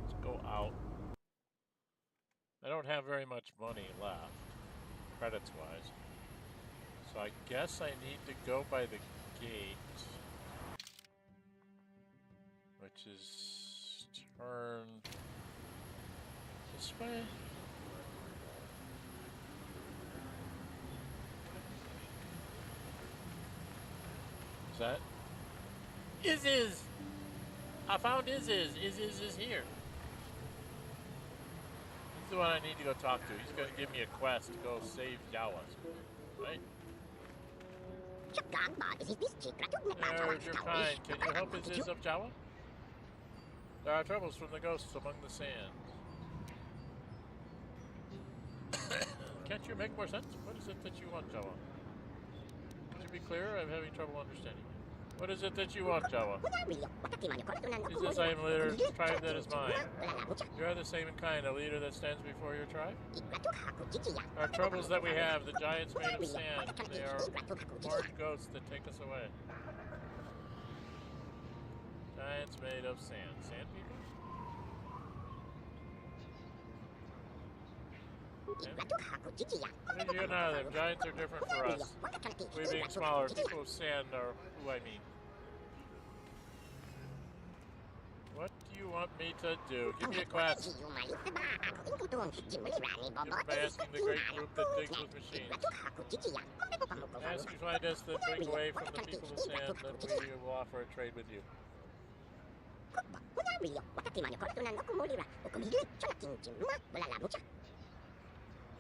Let's go out. I don't have very much money left, credits-wise. So I guess I need to go by the gate, which is turned this way. Is that? Iziz! I found Iziz! Iziz is here. He's the one I need to go talk to. He's going to give me a quest to go save Jawas. Right? There's your kind. Can you help Iziz of Jawa? There are troubles from the ghosts among the sands. Can't you make more sense? What is it that you want, Jawa? Could you be clearer? I'm having trouble understanding. What is it that you want, Jawa? Is this I am leader of the tribe that is mine? You are the same in kind, a leader that stands before your tribe? Our troubles that we have, the giants made of sand. They are large ghosts that take us away. Giants made of sand. Sand people? You know them. Giants are different for us. We being smaller, people of sand are who I mean. What do you want me to do? Give me a quest. By asking the great group that digs with machines. Ask you to find us that break away from the people of sand, then we will offer a trade with you.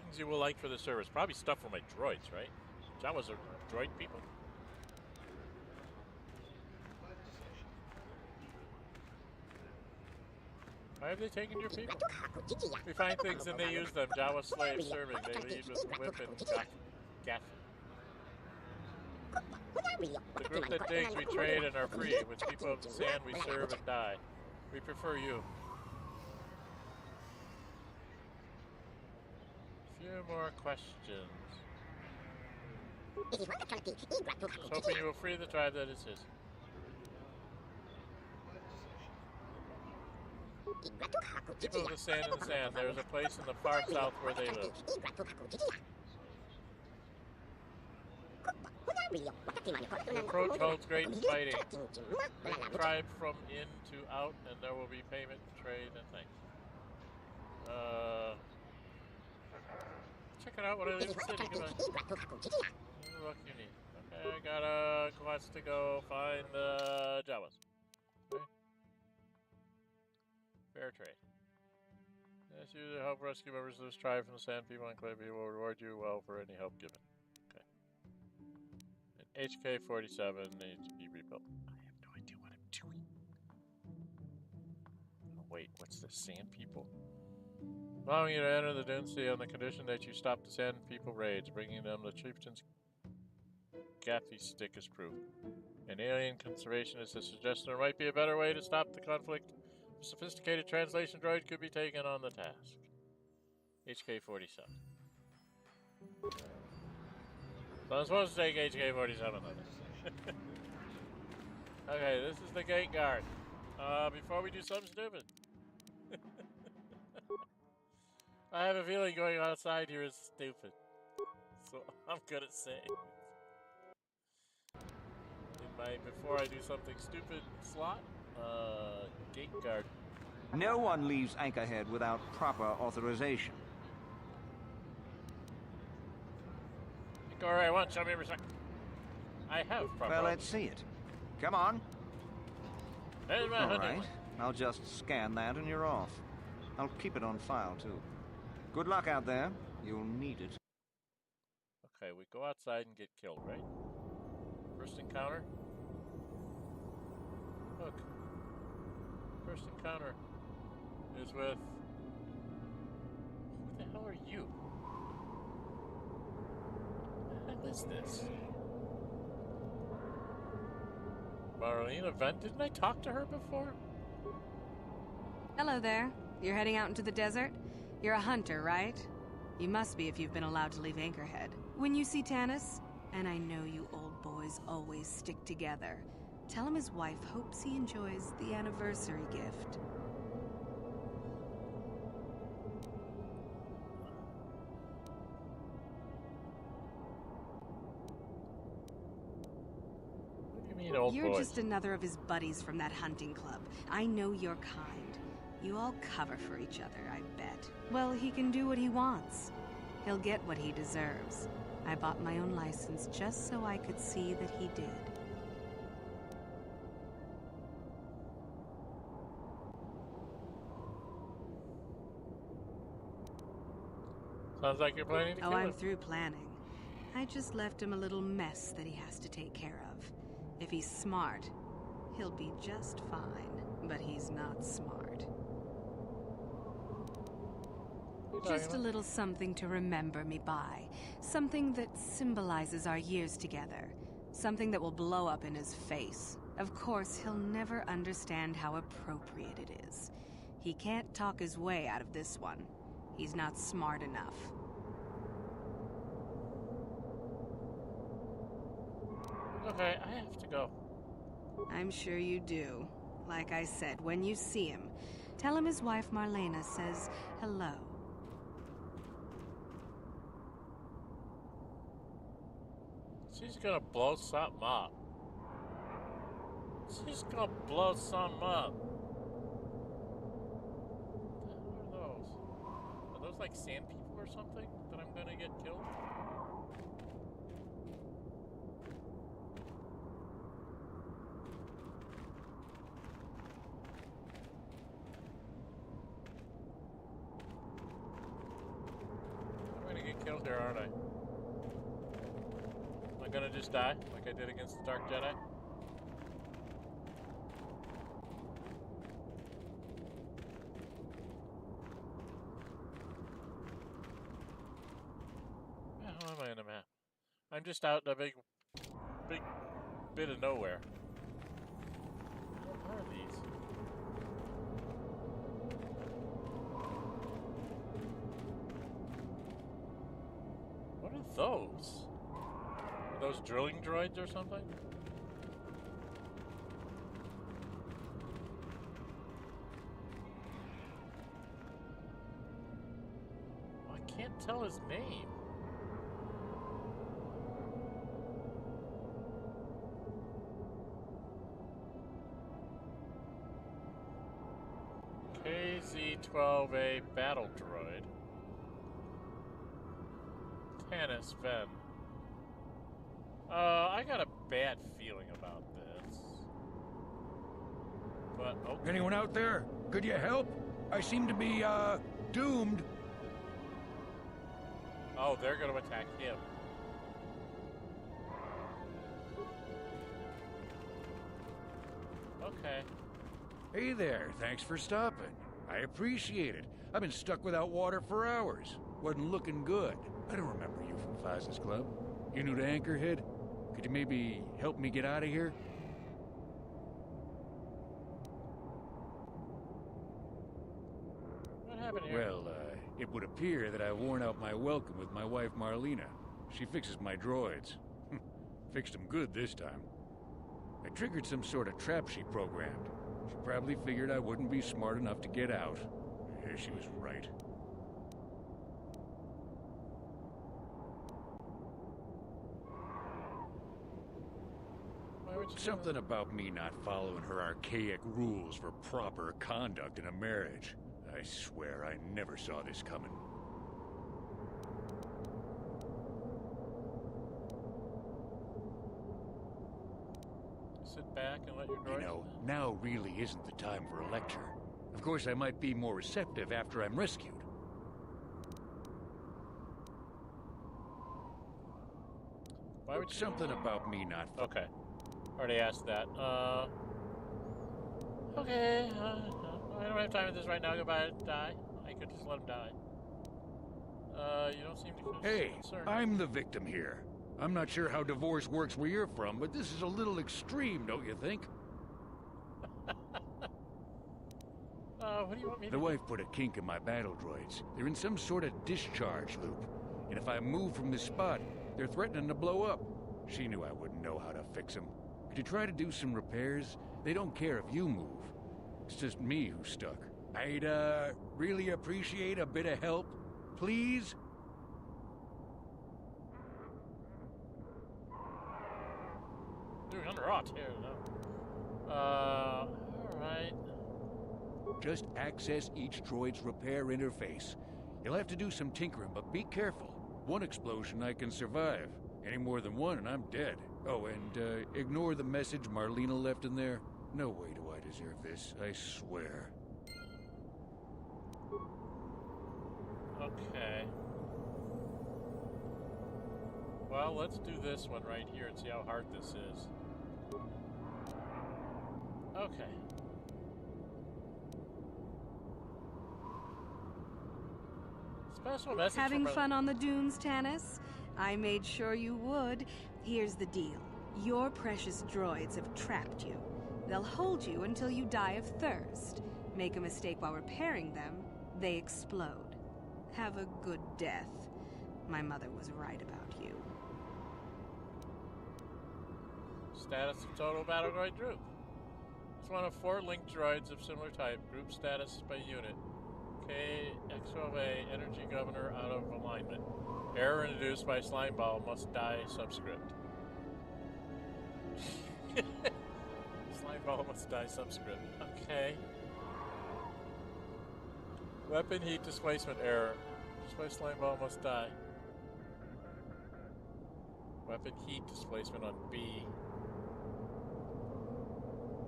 Things you will like for the service. Probably stuff for my droids, right? Jawas are droid people. Why have they taken your people? We find things and they use them. Jawa slaves serving. They lead with whip and gaff. The group that digs, we trade and are free. With people of the sand, we serve and die. We prefer you. Few more questions. Just hoping you will free the tribe that is his. People of the sand and the sand. There is a place in the far south where they live. The approach holds great fighting. Bring the tribe from in to out, and there will be payment, trade, and things. Check it out when I leave the city. Goodbye. Look, you need. Okay, I got a quest to go find the Jawas. Okay. Fair trade. Yes, you to help rescue members of this tribe from the Sand People Enclave. We will reward you well for any help given. Okay. And HK-47 needs to be rebuilt. I have no idea what I'm doing. Oh, wait, what's the Sand People? Allowing you to enter the Dune Sea on the condition that you stop the Sand People raids, bringing them the chieftain's gaffy stick is proof. An alien conservationist has suggested there might be a better way to stop the conflict. A sophisticated translation droid could be taken on the task. HK-47. So I'm supposed to take HK-47 on this. Okay, this is the gate guard. Before we do something stupid. I have a feeling going outside here is stupid. So I'm gonna say before I do something stupid slot, gate guard. No one leaves Anchorhead without proper authorization. Go where I want, show me every second. I have proper Well, let's see it. Come on. There's my All hunting right. one. I'll just scan that and you're off. I'll keep it on file, too. Good luck out there. You'll need it. Okay, we go outside and get killed, right? First encounter. Look. First encounter is with... Who the hell are you? What is this? Marlena, Venn? Didn't I talk to her before? Hello there. You're heading out into the desert? You're a hunter, right? You must be if you've been allowed to leave Anchorhead. When you see Tanis, and I know you old boys always stick together, tell him his wife hopes he enjoys the anniversary gift. What do you mean, old You're boys? just another of his buddies from that hunting club. I know your kind. You all cover for each other, I bet. Well, he can do what he wants. He'll get what he deserves. I bought my own license just so I could see that he did. Sounds like you're planning to kill him. I'm through planning. I just left him a little mess that he has to take care of. If he's smart, he'll be just fine. But he's not smart. Just a little something to remember me by. Something that symbolizes our years together. Something that will blow up in his face. Of course, he'll never understand how appropriate it is. He can't talk his way out of this one. He's not smart enough. Okay, I have to go. I'm sure you do. Like I said, when you see him, tell him his wife Marlena says hello. She's gonna blow something up. She's gonna blow something up. What are those? Are those like sand people or something that I'm gonna get killed? I'm gonna killed here, aren't I? Am I gonna just die like I did against the Dark Jedi? How am I on the map? I'm just out in a big bit of nowhere. What are these? What are those? Are those drilling droids or something? I can't tell his name. KZ-12A battle droid. Tanis, Venn. I got a bad feeling about this. But, okay. Anyone out there? Could you help? I seem to be, doomed. Oh, they're gonna attack him. Okay. Hey there, thanks for stopping. I appreciate it. I've been stuck without water for hours. Wasn't looking good. I don't remember you from Faza's club. You new to Anchorhead? Could you maybe help me get out of here? What happened here? Well, it would appear that I've worn out my welcome with my wife Marlena. She fixes my droids. Fixed them good this time. I triggered some sort of trap she programmed. She probably figured I wouldn't be smart enough to get out. She was right. Something about me not following her archaic rules for proper conduct in a marriage. I swear I never saw this coming. Sit back and let your droid... You know, now really isn't the time for a lecture. Of course, I might be more receptive after I'm rescued. Why would you... Something about me not... Okay. Already asked that. Okay. I don't have time for this right now. Goodbye. Die. I could just let him die. You don't seem to be Hey, concerned. I'm the victim here. I'm not sure how divorce works where you're from, but this is a little extreme, don't you think? What do you want me to The do? wife put a kink in my battle droids. They're in some sort of discharge loop. And if I move from this spot, they're threatening to blow up. She knew I wouldn't know how to fix them. Could you try to do some repairs? They don't care if you move. It's just me who's stuck. I'd, really appreciate a bit of help. Please? Dude, I'm rot here. No. Alright. Just access each droid's repair interface. You'll have to do some tinkering, but be careful. One explosion I can survive. Any more than one and I'm dead. Oh, and ignore the message Marlena left in there. No way do I deserve this, I swear. Okay. Well, let's do this one right here and see how hard this is. Okay. Special message Having from fun on the dunes, Tanis? I made sure you would. Here's the deal. Your precious droids have trapped you. They'll hold you until you die of thirst. Make a mistake while repairing them, they explode. Have a good death. My mother was right about you. Status of total battle droid group. It's one of 4 linked droids of similar type. Group status by unit. KOTOR energy governor out of alignment. Error introduced by Slimeball must die subscript. Slimeball must die subscript. Okay. Weapon heat displacement error. Just by Slimeball must die. Weapon heat displacement on B.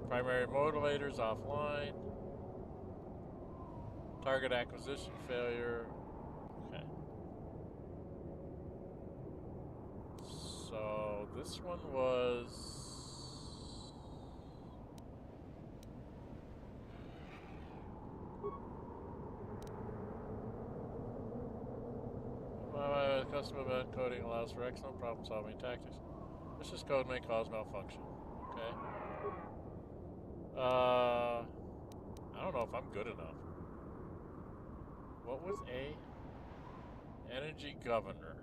Primary modulators offline. Target acquisition failure. Okay. So this one was... Custom event coding allows for excellent problem-solving tactics. This code may cause malfunction. Okay. I don't know if I'm good enough. What was A? Energy Governor.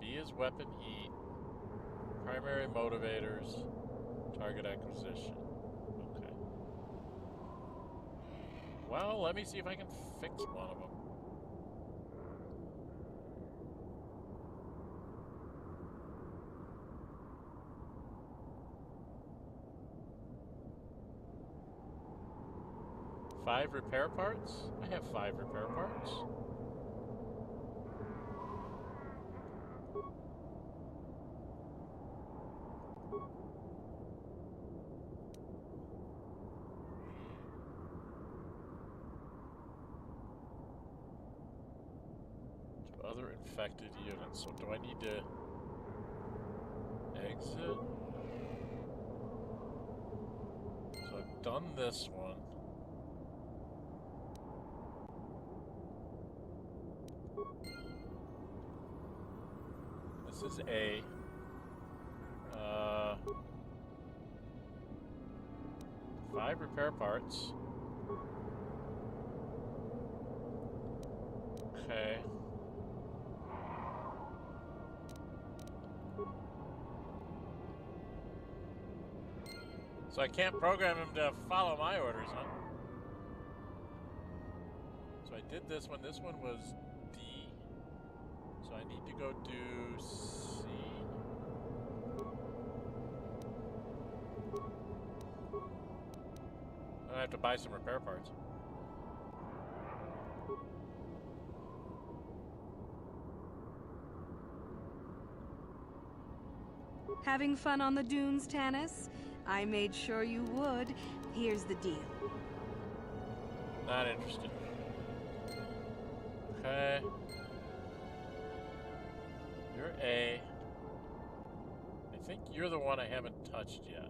B is weapon heat. Primary motivators. Target acquisition. Okay. Well, let me see if I can fix one of them. Five repair parts? I have 5 repair parts. To other infected units. So do I need to exit? So I've done this one. This is A. 5 repair parts. Okay. So I can't program him to follow my orders, huh? So I did this one. This one was D. So I need to go do C. I have to buy some repair parts. Having fun on the dunes, Tanis? I made sure you would. Here's the deal. Not interested. Okay. You're A. I think you're the one I haven't touched yet.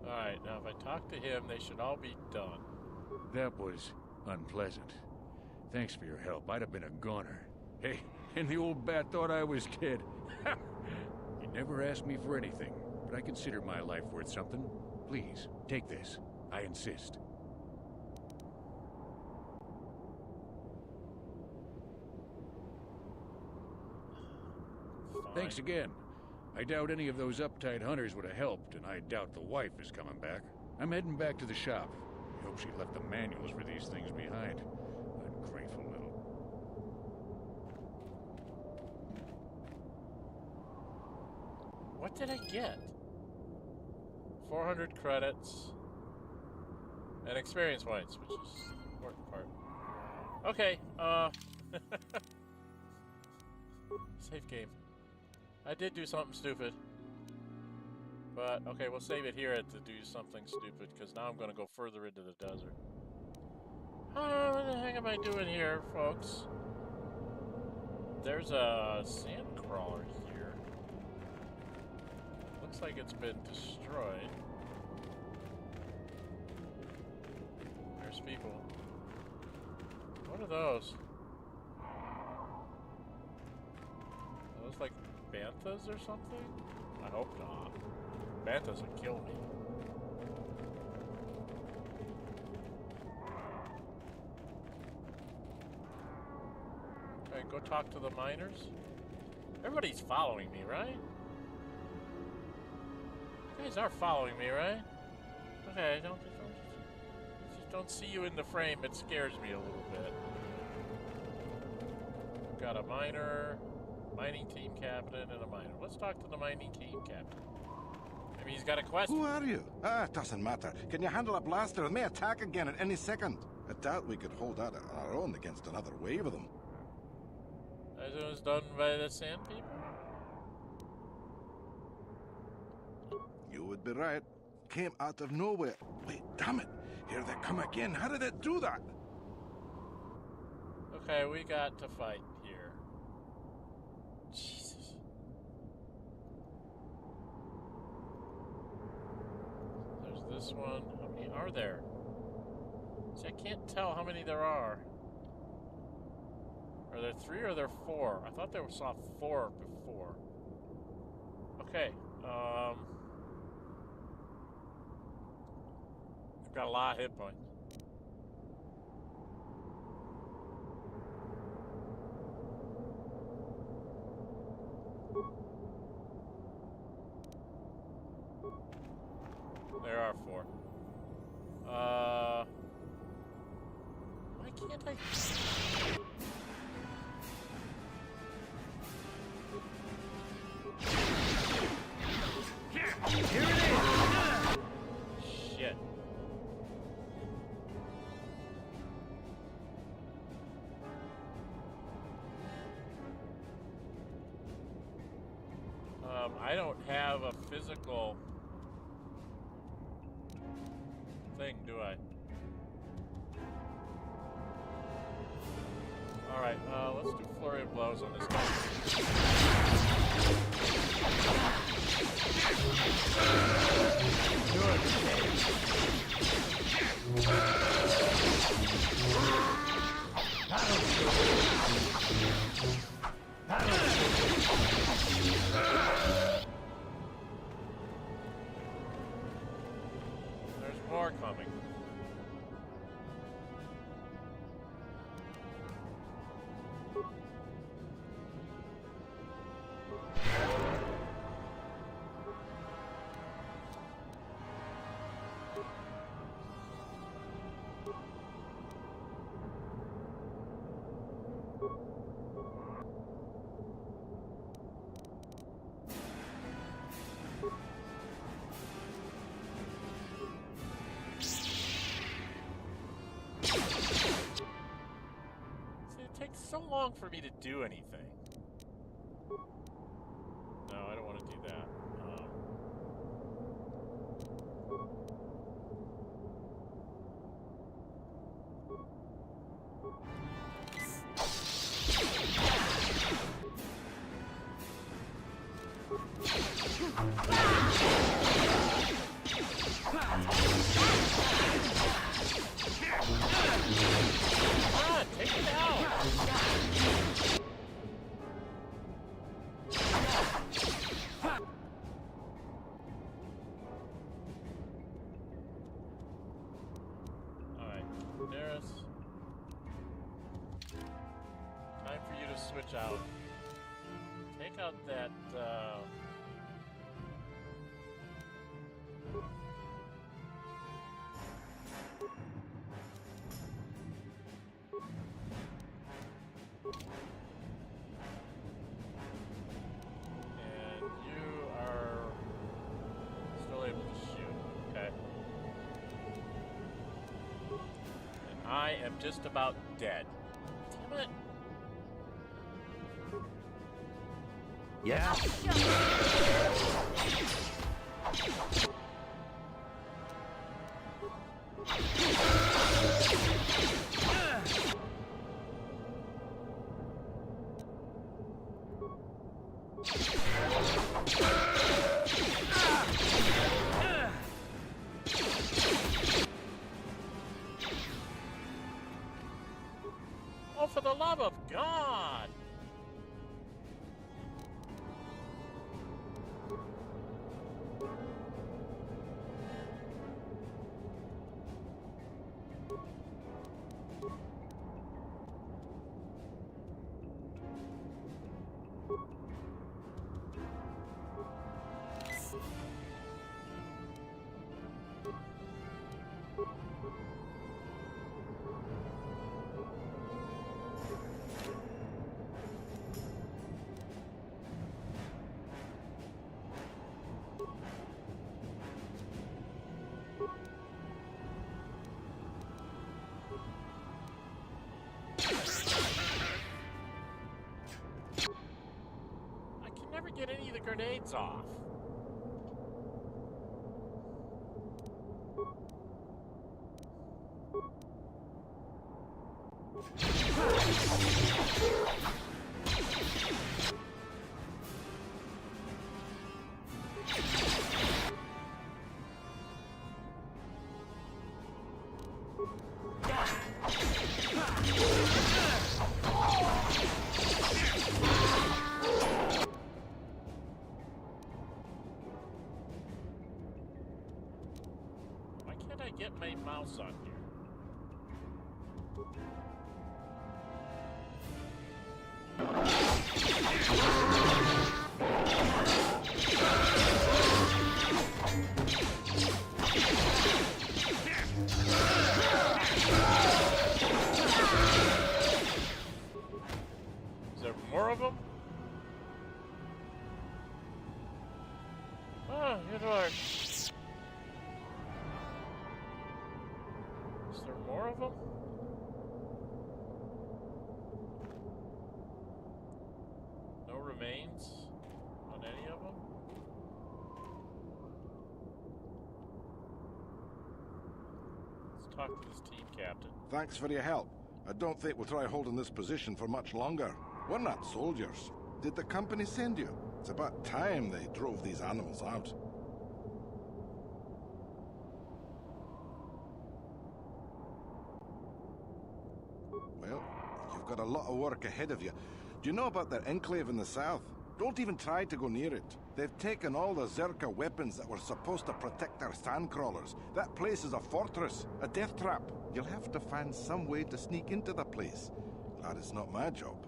Alright, now if I talk to him, they should all be done. That was unpleasant. Thanks for your help. I'd have been a goner. Hey, and the old bat thought I was dead. He never asked me for anything, but I consider my life worth something. Please, take this. I insist. Fine. Thanks again. I doubt any of those uptight hunters would have helped, and I doubt the wife is coming back. I'm heading back to the shop. I hope she left the manuals for these things behind. Ungrateful little... What did I get? 400 credits. And experience points, which is the important part. Okay, save game. I did do something stupid. But, okay, we'll save it here to do something stupid, because now I'm going to go further into the desert. What the heck am I doing here, folks? There's a sand crawler here. Looks like it's been destroyed. There's people. What are those? Are those like banthas or something? I hope not. Banthas would kill me. Okay, go talk to the miners. Everybody's following me, right? You guys are following me, right? Okay, just don't see you in the frame. It scares me a little bit. We've got a miner, mining team captain, and a miner. Let's talk to the mining team captain. Maybe he's got a question. Who are you? Ah, it doesn't matter. Can you handle a blaster? It may attack again at any second. I doubt we could hold out on our own against another wave of them. As it was done by the Sand People? You would be right. Came out of nowhere. Wait, damn it. Here they come again. How did it do that? Okay, we got to fight here. Jesus. There's this one. How many are there? See, I can't tell how many there are. Are there 3 or are there 4? I thought there was saw 4 before. Okay, I've got a lot of hit points. There are 4. Why can't I? Here it is! Shit. I don't have a physical thing, do I? Alright, let's do flurry of blows on this guy. There's more coming. So long for me to do anything. No, I don't want to do that. Take it out! Alright, Canderous. Time for you to switch out. Take out that, and you are still able to shoot. Okay. And I am just about dead. Damn it. Yeah? Oh, for the love of God! lights off. Why can't I get my mouse on here? Is there more of them? Oh, here they are. Is there more of them? No remains on any of them? Let's talk to this team captain. Thanks for your help. I don't think we'll try holding this position for much longer. We're not soldiers. Did the company send you? It's about time they drove these animals out. Well, you've got a lot of work ahead of you. Do you know about their enclave in the south? Don't even try to go near it. They've taken all the Zerka weapons that were supposed to protect our sandcrawlers. That place is a fortress, a death trap. You'll have to find some way to sneak into the place. Glad it's not my job.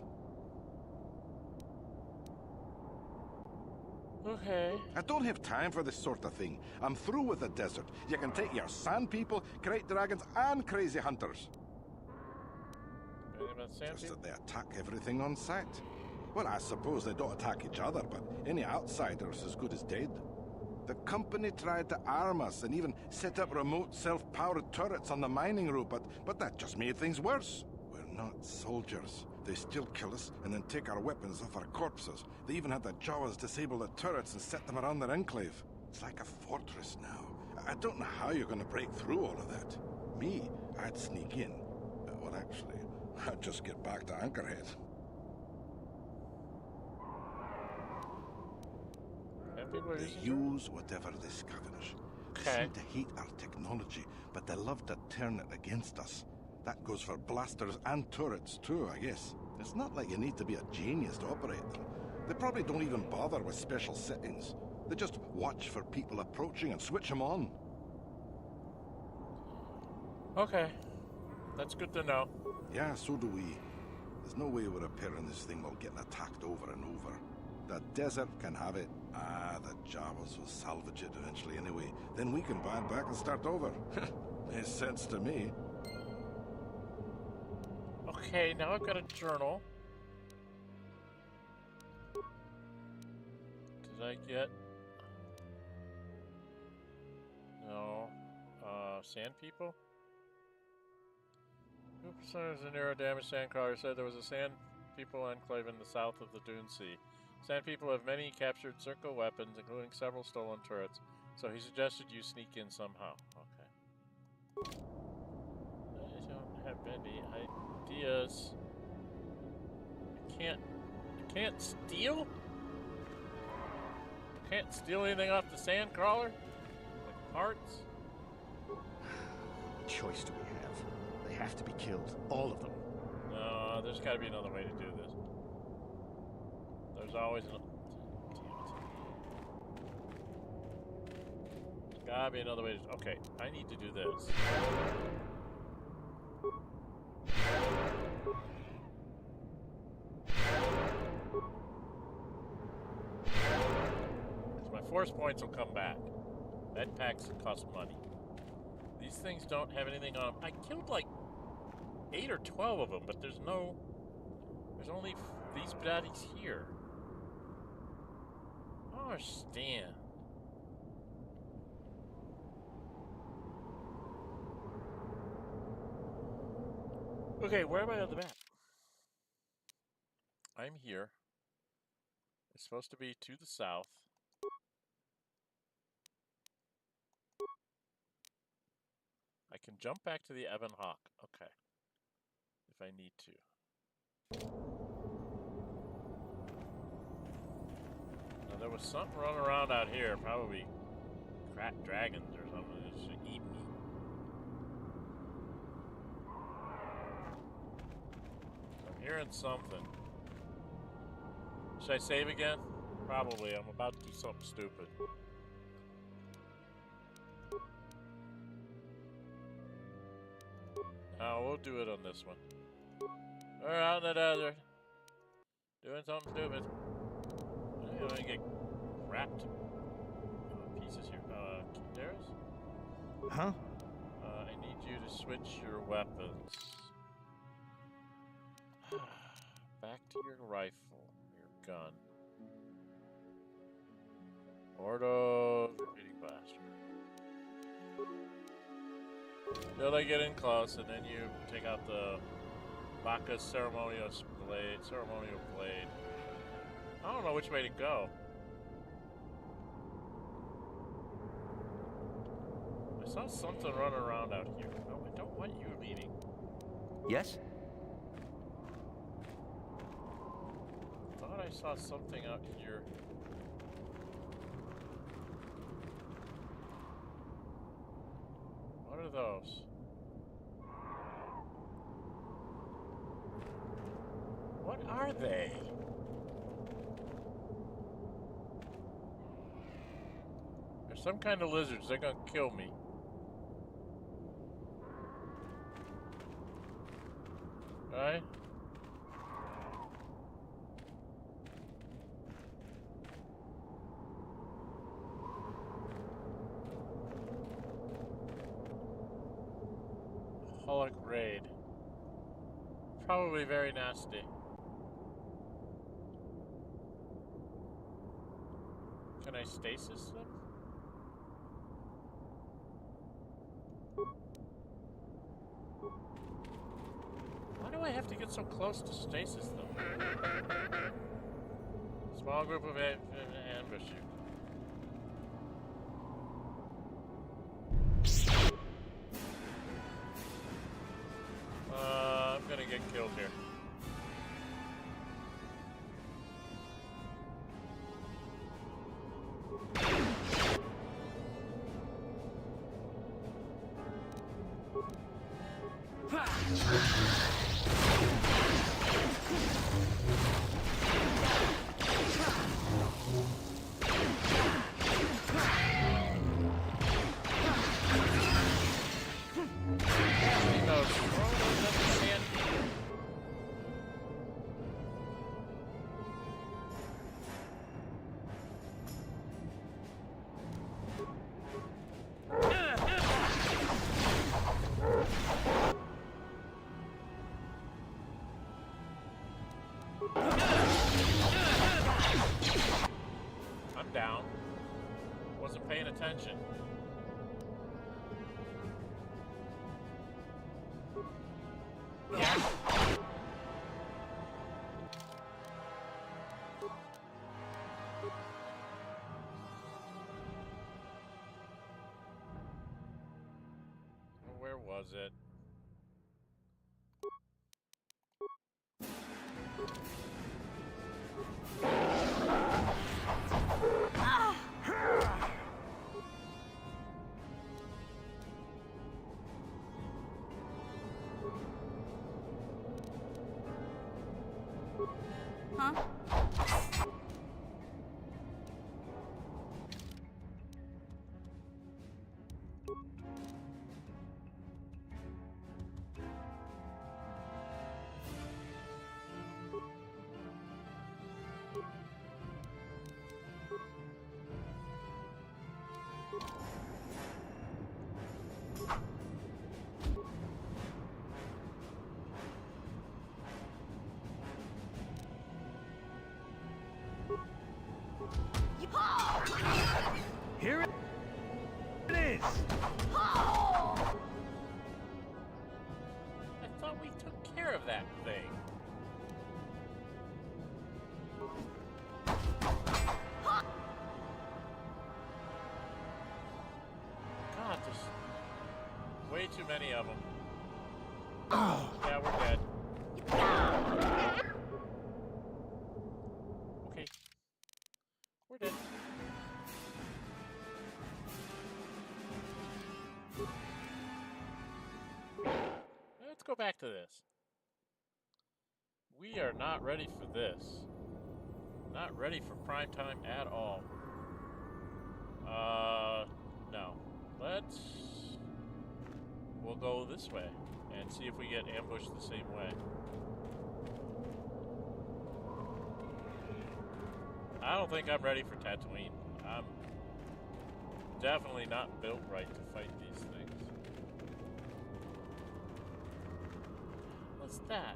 Okay. I don't have time for this sort of thing. I'm through with the desert. You can take your sand people, crate dragons, and crazy hunters. Anything about sand Just people? that they attack everything on sight. Well, I suppose they don't attack each other, but any outsider's as good as dead. The company tried to arm us and even set up remote self-powered turrets on the mining route, but that just made things worse. We're not soldiers. They still kill us and then take our weapons off our corpses. They even had the Jawas disable the turrets and set them around their enclave. It's like a fortress now. I don't know how you're going to break through all of that. Me, I'd sneak in. Well, actually, I'd just get back to Anchorhead. They use whatever they scavenge. They seem to hate our technology, but they love to turn it against us. That goes for blasters and turrets too, I guess. It's not like you need to be a genius to operate them. They probably don't even bother with special settings. They just watch for people approaching and switch them on. Okay. That's good to know. Yeah, so do we. There's no way we're repairing this thing while getting attacked over and over. The desert can have it. The Jawas will salvage it eventually anyway. Then we can buy it back and start over. Makes sense to me. Okay, now I've got a journal. Did I get... No. Sand people? 2% of the narrow damage sandcrawler said there was a sand people enclave in the south of the Dune Sea. Sand people have many captured Zerka weapons, including several stolen turrets, so he suggested you sneak in somehow. Okay. I don't have any ideas. I can't steal? Can't steal anything off the sand crawler? Like parts? What choice do we have? They have to be killed. All of them. No, there's gotta be another way to do this. There's always an... Damn it. There's gotta be another way to... Okay, I need to do this. Because my force points will come back. Med packs cost money. These things don't have anything on them. I killed like 8 or 12 of them, but there's only these baddies here. I don't understand. Okay, where am I on the map? I'm here. It's supposed to be to the south. can jump back to the Ebon Hawk. Okay. If I need to. Now, there was something running around out here. Probably crap dragons or something that should eat me. I'm hearing something. Should I save again? Probably. I'm about to do something stupid. No, we'll do it on this one. We're out in the desert. Doing something stupid. I'm gonna get wrapped. Pieces here. Canderous? Huh? I need you to switch your weapons. Back to your rifle, your gun. Ordo, repeating blaster. Till they get in close, and then you take out the Laka's ceremonial blade. I don't know which way to go. I saw something running around out here. No, I don't want you leading. Yes? I thought I saw something out here. What are those? What are they? They're some kind of lizards. They're gonna kill me. Right? Hulak Wraids. Probably very nasty. Can I stasis them? Why do I have to get so close to stasis them? Small group of ambush you. I'm gonna get killed here. Down. Wasn't paying attention. Yeah. Where was it? Huh? Here it is! I thought we took care of that thing. God, there's way too many of them. Yeah, we're dead. Okay. We're dead. Let's go back to this. We are not ready for this. Not ready for prime time at all. No. We'll go this way and see if we get ambushed the same way. I don't think I'm ready for Tattooine. I'm definitely not built right to fight these things. What's that?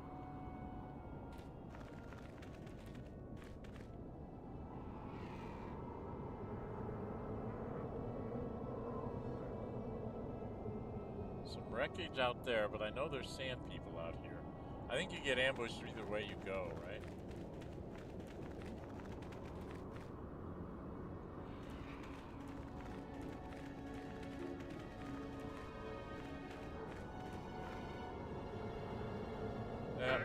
Some wreckage out there, but I know there's sand people out here. I think you get ambushed either way you go, right? Yeah.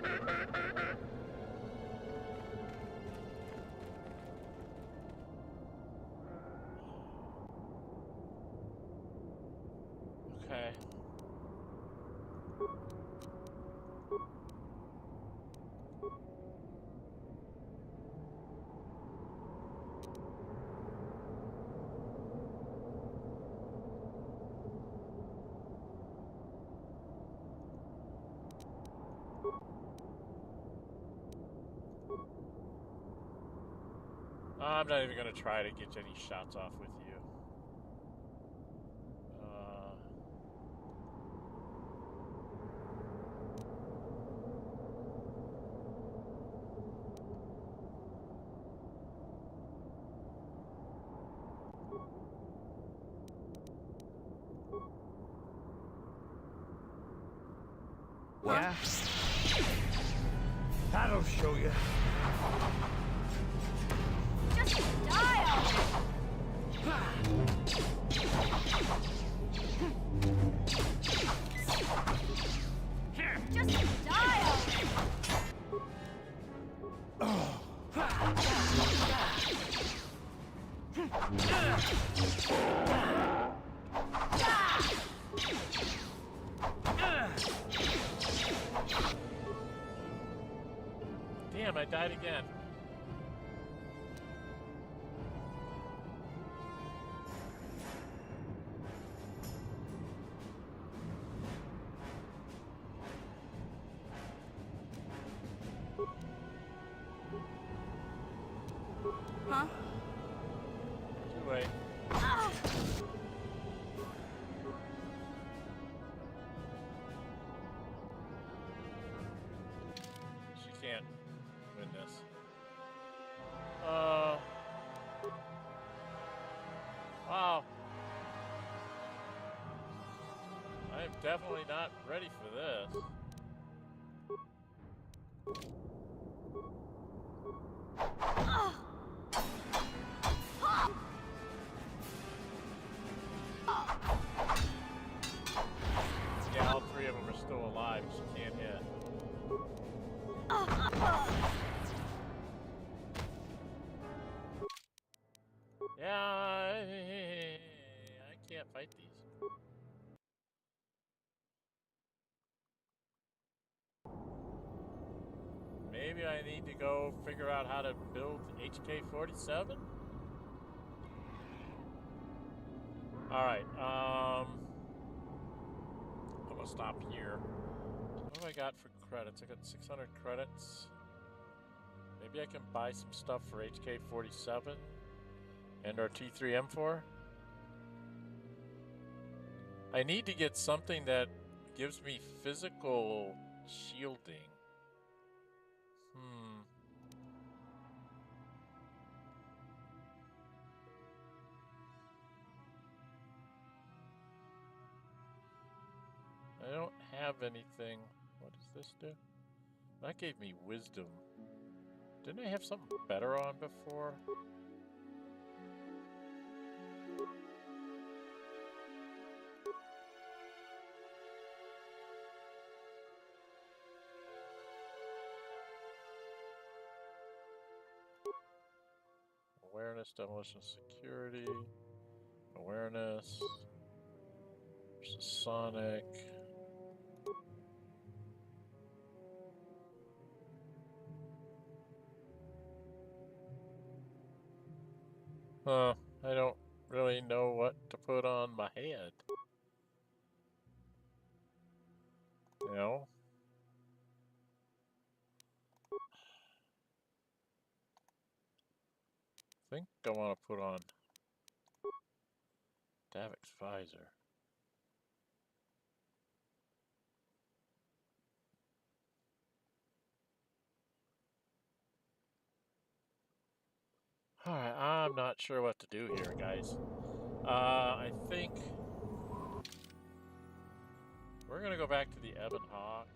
Okay. I'm not even gonna try to get any shots off with you. Yeah? That'll show you. Just die already! Just die already! Damn, I died again. Huh? Too late. She can't win this. Wow. I am definitely not ready for this. Yeah, all three of them are still alive. She can't hit. Yeah, I can't fight these. Maybe I need to go figure out how to build HK-47? Alright, I'm gonna stop here. What have I got for credits? I got 600 credits. Maybe I can buy some stuff for HK-47 and our T3M4. I need to get something that gives me physical shielding. I don't have anything. What does this do? That gave me wisdom. Didn't I have something better on before? Awareness, demolition, security. Awareness. Versus Sonic. I don't really know what to put on my head. You know? I think I want to put on Davik's visor. Alright, I'm not sure what to do here, guys. I think we're gonna go back to the Ebon Hawk.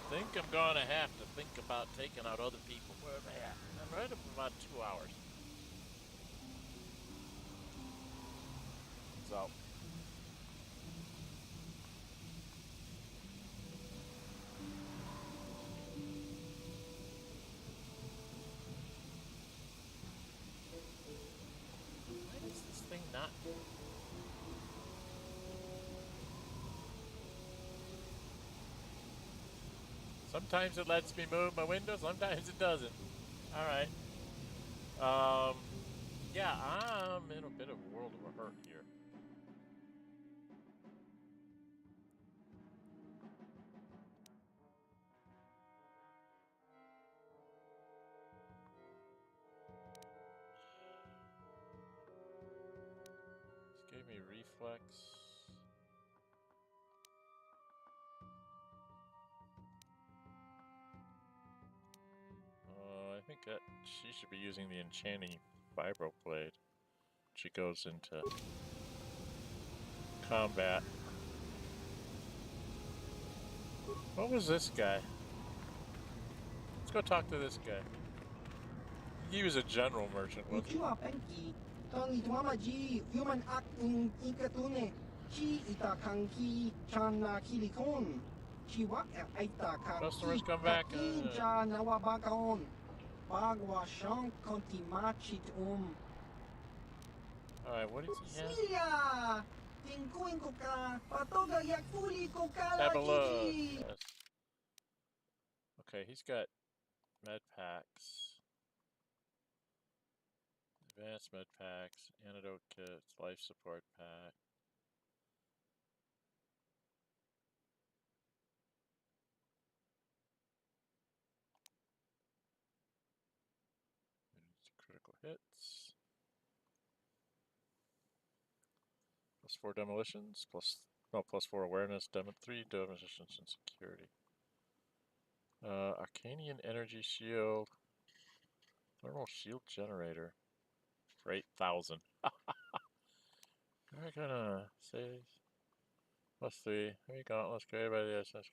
I think I'm gonna have to think about taking out other people. Where are they at? I'm right up about 2 hours. So. Why does this thing not? Sometimes it lets me move my window, sometimes it doesn't. Alright. Yeah, I'm in a bit of a world of a hurt here. This gave me reflex. I think that she should be using the enchanting vibroblade. She goes into combat. What was this guy? Let's go talk to this guy. He was a general merchant, wasn't he? Customers come back. Alright, what does he have? Have a look. Yes. Okay, he's got med packs. Advanced med packs, antidote kits, life support pack. Critical hits. +4 demolitions, +4 awareness, 3 demolitions and security. Arcanian energy shield. Thermal shield generator. For 8,000. We're gonna save. +3. Heavy gauntlets created by the SS.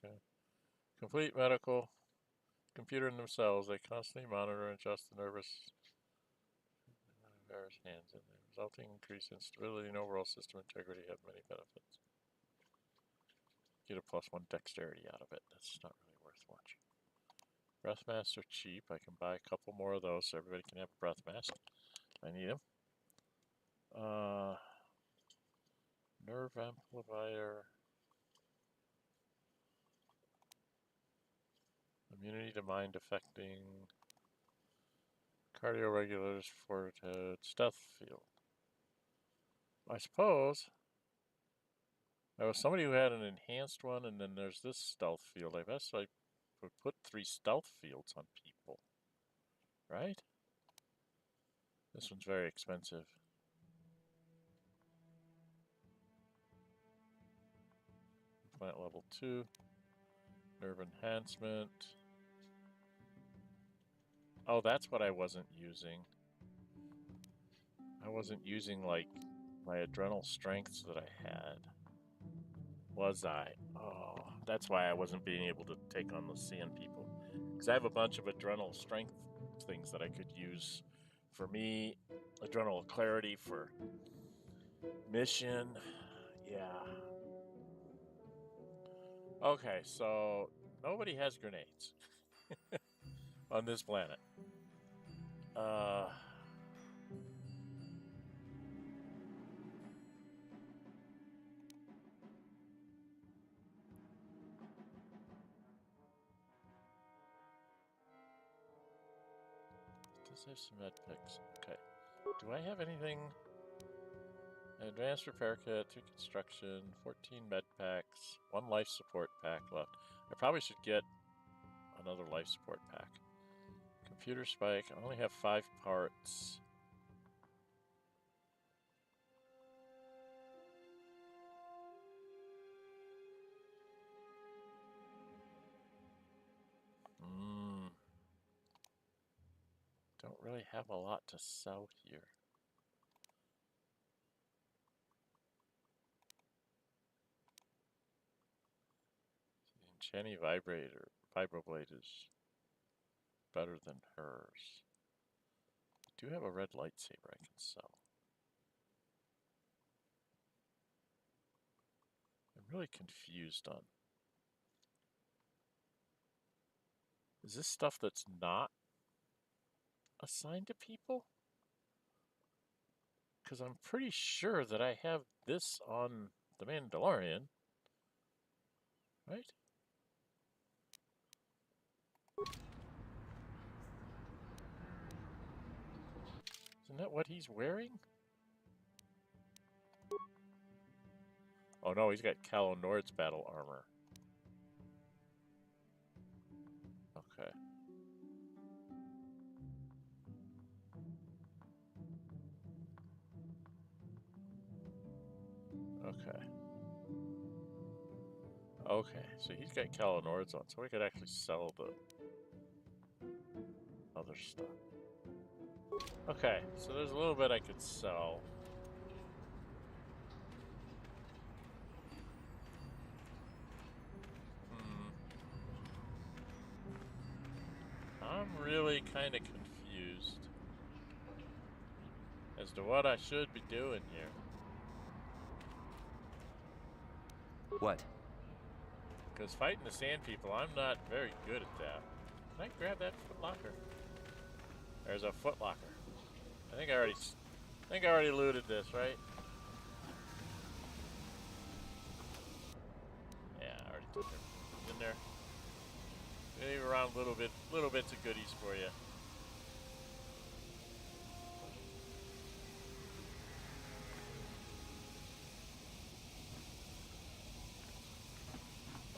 Complete medical. Computer in themselves. They constantly monitor and adjust the nervous various hands in there. Resulting increase in stability and overall system integrity have many benefits. Get a +1 dexterity out of it. That's not really worth much. Breath masks are cheap. I can buy a couple more of those so everybody can have a breath mask. I need them. Nerve amplifier. Immunity to mind affecting. Cardio regulators for stealth field. I suppose there was somebody who had an enhanced one, and then there's this stealth field. I guess I would put 3 stealth fields on people, right? This one's very expensive. Plant level 2. Nerve enhancement. Oh, that's what I wasn't using. I wasn't using, like, my adrenal strengths that I had. Was I? Oh, that's why I wasn't being able to take on the sand people. Because I have a bunch of adrenal strength things that I could use for me, Adrenal clarity for mission. Yeah. Okay, so nobody has grenades on this planet. Does have some med picks. Okay. Do I have anything? Advanced repair kit, 3 construction, 14 med packs, 1 life support pack left. I probably should get another life support pack. Computer spike, I only have 5 parts. Don't really have a lot to sell here. The enchanting vibroblade is better than hers. I do have a red lightsaber I can sell. I'm really confused on. Is this stuff that's not assigned to people? Because I'm pretty sure that I have this on the Mandalorian, right? Isn't that what he's wearing? Oh no, he's got Calo Nord's battle armor. Okay. Okay. Okay, so he's got Calo Nord's on, so we could actually sell the other stuff. Okay, so there's a little bit I could sell. I'm really kind of confused as to what I should be doing here. What? Because fighting the sand people, I'm not very good at that. Can I grab that footlocker? There's a footlocker. I think I already looted this, right? Yeah, I already took it. It's in there. Leave around little bits of goodies for you.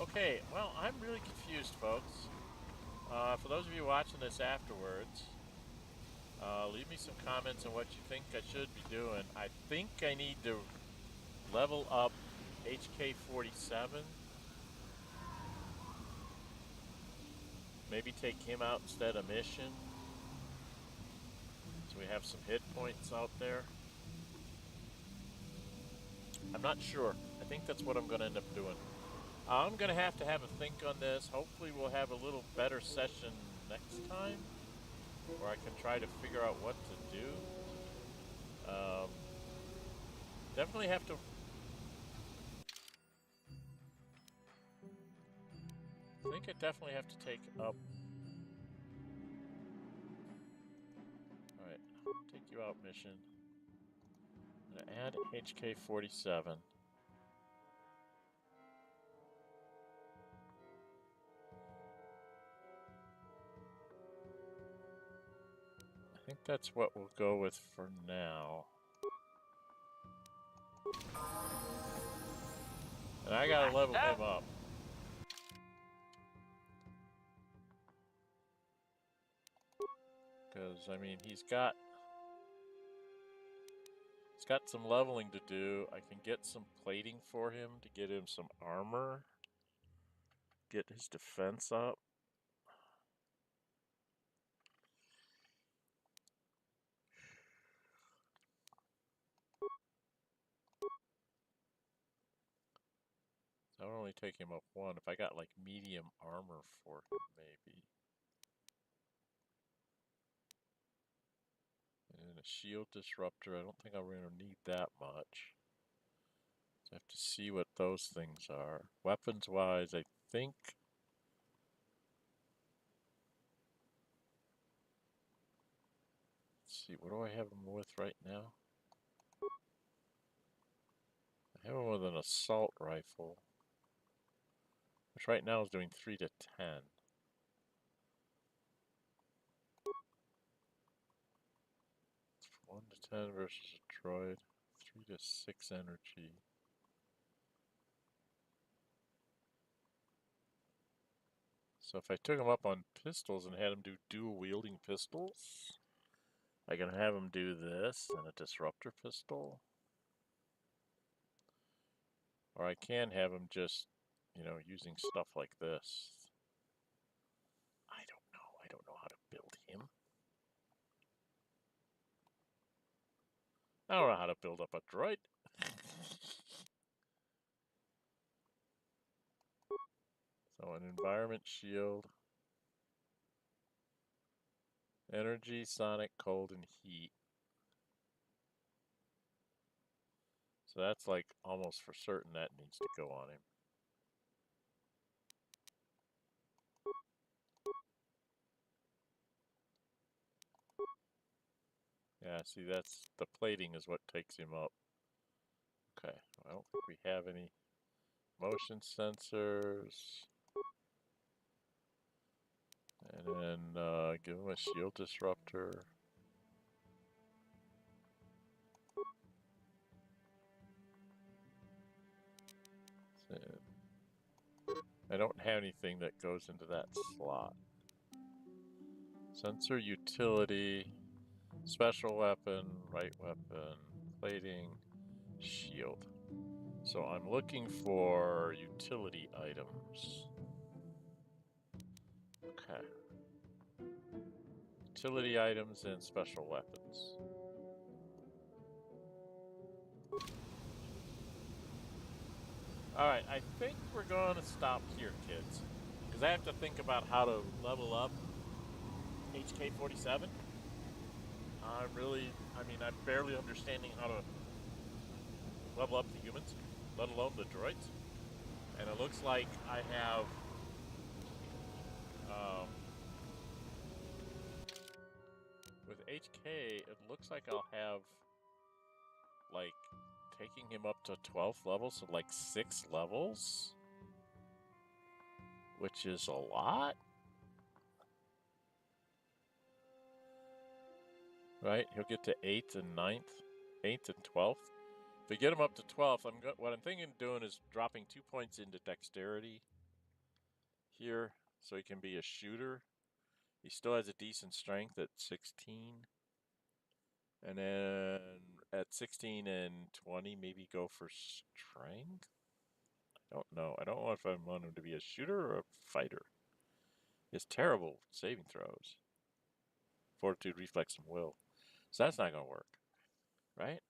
Okay, well, I'm really confused, folks. For those of you watching this afterwards, leave me some comments on what you think I should be doing. I think I need to level up HK-47. Maybe take him out instead of mission. So we have some hit points out there. I'm not sure. I think that's what I'm going to end up doing. I'm going to have a think on this. Hopefully we'll have a little better session next time, where I can try to figure out what to do. Definitely have to... I think I definitely have to take up... Alright, take you out mission. I'm going to add HK-47. I think that's what we'll go with for now. And I gotta level him up. Because, I mean, he's got some leveling to do. I can get some plating for him to get him some armor. Get his defense up. I would only take him up 1 if I got like medium armor for him, maybe. And And a shield disruptor. I don't think I'm going to need that much. So I have to see what those things are. Weapons-wise, I think... Let's see, what do I have them with right now? I have them with an assault rifle, which right now is doing 3 to 10. 1 to 10 versus a droid. 3 to 6 energy. So if I took him up on pistols and had him do dual wielding pistols, I can have him do this and a disruptor pistol. Or I can have him just, you know, using stuff like this. I don't know. I don't know how to build him. I don't know how to build up a droid. So an environment shield. Energy, sonic, cold, and heat. So that's like almost for certain that needs to go on him. Yeah, see, that's the plating is what takes him up. Okay, I don't think we have any motion sensors. And then give him a shield disruptor. So, I don't have anything that goes into that slot. Sensor utility, special weapon, right weapon, plating, shield. So I'm looking for utility items. Okay. Utility items and special weapons. Alright, I think we're going to stop here, kids. Because I have to think about how to level up HK-47. I'm barely understanding how to level up the humans, let alone the droids. And it looks like I have with HK, it looks like I'll have like taking him up to 12th level, so like 6 levels, which is a lot, right? He'll get to 8th and 9th, 8th and 12th. If we get him up to 12th, what I'm thinking of doing is dropping 2 points into dexterity here, so he can be a shooter. He still has a decent strength at 16. And then at 16 and 20, maybe go for strength? I don't know. I don't know if I want him to be a shooter or a fighter. He has terrible saving throws. Fortitude, reflex, and will. So that's not going to work. Right?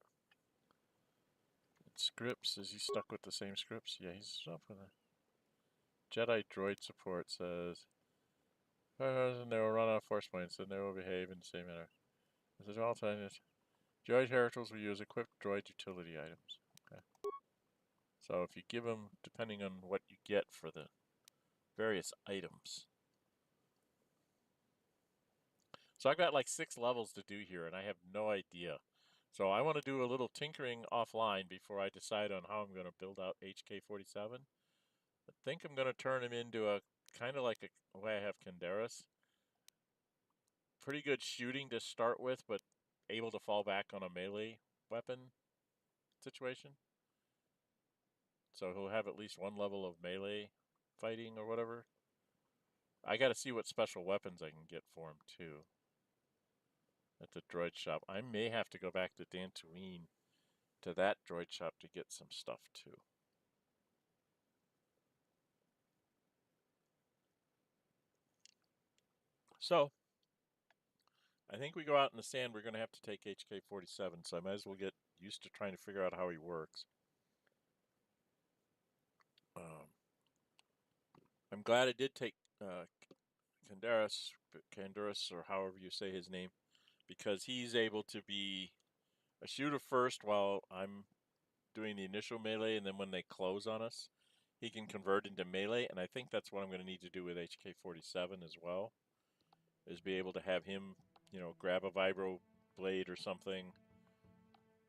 And scripts. Is he stuck with the same scripts? Yeah, he's stuck with it. Jedi droid support says, and they will run out of force points, and they will behave in the same manner. This is all times. Droid heralds will use equipped droid utility items. Okay. So if you give them, depending on what you get for the various items. So I've got like 6 levels to do here, and I have no idea. So I want to do a little tinkering offline before I decide on how I'm going to build out HK-47. I think I'm going to turn him into a kind of like the way I have Canderous. Pretty good shooting to start with, but able to fall back on a melee weapon situation. So he'll have at least 1 level of melee fighting or whatever. I got to see what special weapons I can get for him too. At the droid shop. I may have to go back to Tattooine to that droid shop to get some stuff too. So, I think we go out in the sand, we're going to have to take HK-47, so I might as well get used to trying to figure out how he works. I'm glad I did take Canderous, or however you say his name, because he's able to be a shooter first while I'm doing the initial melee, and then when they close on us, he can convert into melee, and I think that's what I'm going to need to do with HK-47 as well, is be able to have him, you know, grab a vibro blade or something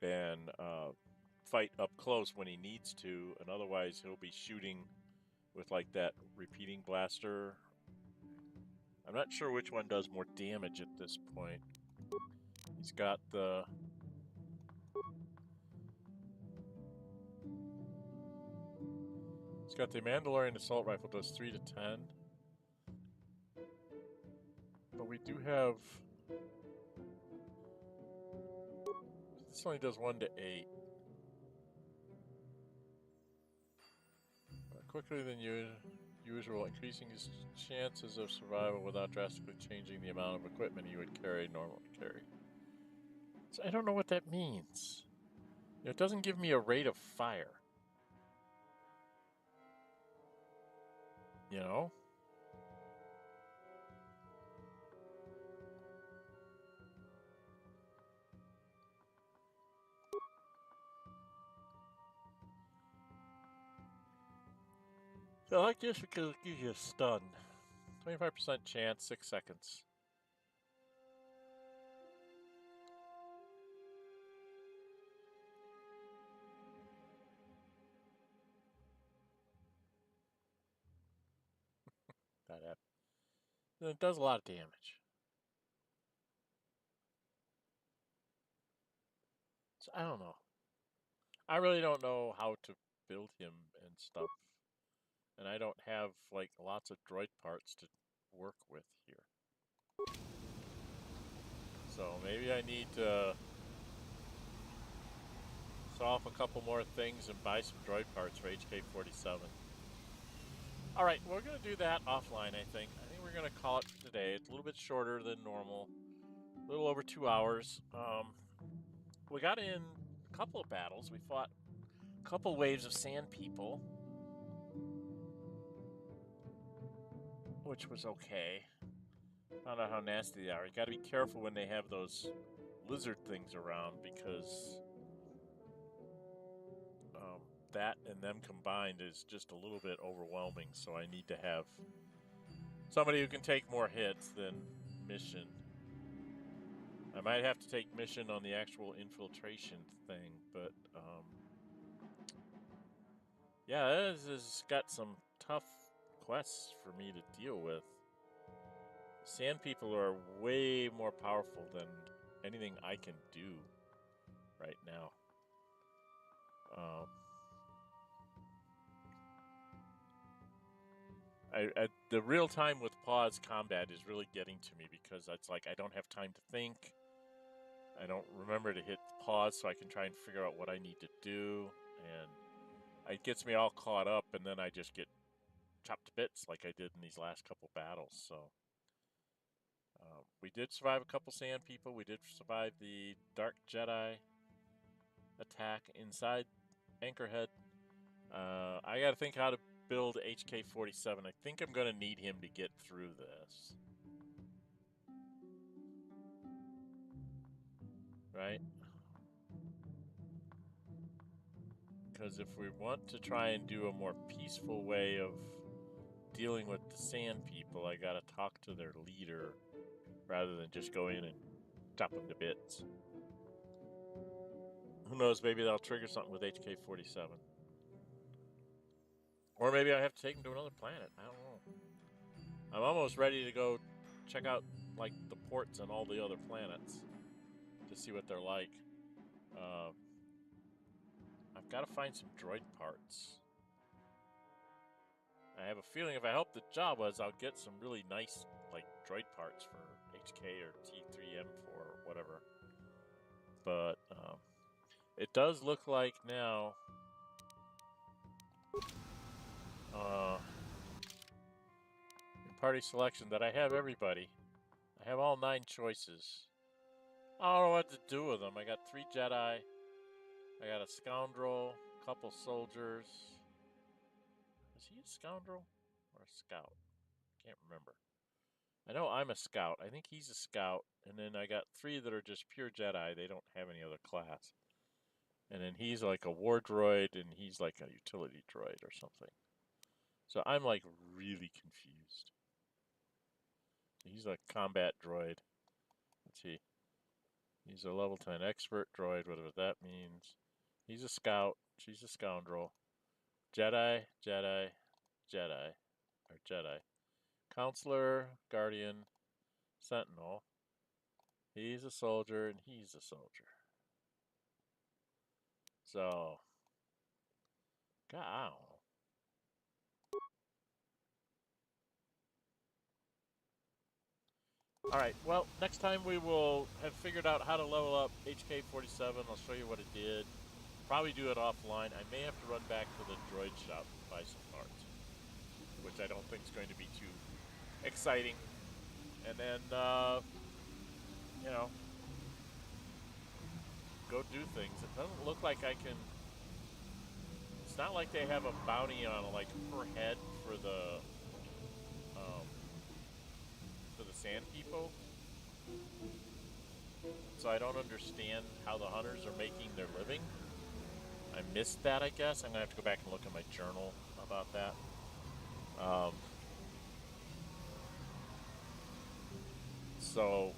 and fight up close when he needs to, and otherwise he'll be shooting with like that repeating blaster. I'm not sure which one does more damage at this point. He's got the Mandalorian assault rifle, does 3 to 10. But we do have, this only does 1 to 8. Quicker than usual, increasing his chances of survival without drastically changing the amount of equipment he would normally carry. So I don't know what that means. It doesn't give me a rate of fire. You know? So I guess because it gives you a stun. 25% chance, 6 seconds. That happened. It does a lot of damage. So I don't know. I really don't know how to build him and stuff. And I don't have like lots of droid parts to work with here. So maybe I need to saw off a couple more things and buy some droid parts for HK-47. Alright, we're going to do that offline, I think. I think we're going to call it today. It's a little bit shorter than normal. A little over 2 hours. We got in a couple of battles. We fought a couple waves of sand people, which was okay. Found out how nasty they are. You got to be careful when they have those lizard things around, because that and them combined is just a little bit overwhelming. So I need to have somebody who can take more hits than Mission. I might have to take Mission on the actual infiltration thing, but yeah, this has got some tough quests for me to deal with. Sand people are way more powerful than anything I can do right now. The real time with pause combat is really getting to me, because it's like I don't have time to think. I don't remember to hit pause so I can try and figure out what I need to do, and it gets me all caught up, and then I just get chopped to bits like I did in these last couple battles. So we did survive a couple sand people. We did survive the Dark Jedi attack inside Anchorhead. I got to think how to build HK-47. I think I'm going to need him to get through this. Right? Because if we want to try and do a more peaceful way of dealing with the sand people, I got to talk to their leader rather than just go in and chop them to bits. Who knows, maybe that'll trigger something with HK-47. Or maybe I have to take them to another planet. I don't know. I'm almost ready to go check out like the ports on all the other planets to see what they're like. I've got to find some droid parts. I have a feeling if I help the Jawas, I'll get some really nice like droid parts for HK or T3M4 or whatever. But it does look like now in party selection that I have everybody. I have all 9 choices. I don't know what to do with them. I got 3 Jedi. I got a scoundrel, a couple soldiers. Is he a scoundrel or a scout? Can't remember. I know I'm a scout. I think he's a scout. And then I got 3 that are just pure Jedi. They don't have any other class. And then he's like a war droid, and he's like a utility droid or something. So I'm like really confused. He's a combat droid. Let's see. He's a level 10 expert droid, whatever that means. He's a scout. She's a scoundrel. Jedi, Jedi, Jedi. Or Jedi. Counselor, Guardian, Sentinel. He's a soldier, and he's a soldier. So, God, I don't know. Alright, well, next time we will have figured out how to level up HK-47. I'll show you what it did. Probably do it offline. I may have to run back to the droid shop and buy some parts, which I don't think is going to be too exciting. And then, you know, go do things. It doesn't look like I can... It's not like they have a bounty on, like, per head for the sand people. So I don't understand how the hunters are making their living. I missed that, I guess. I'm going to have to go back and look at my journal about that. So,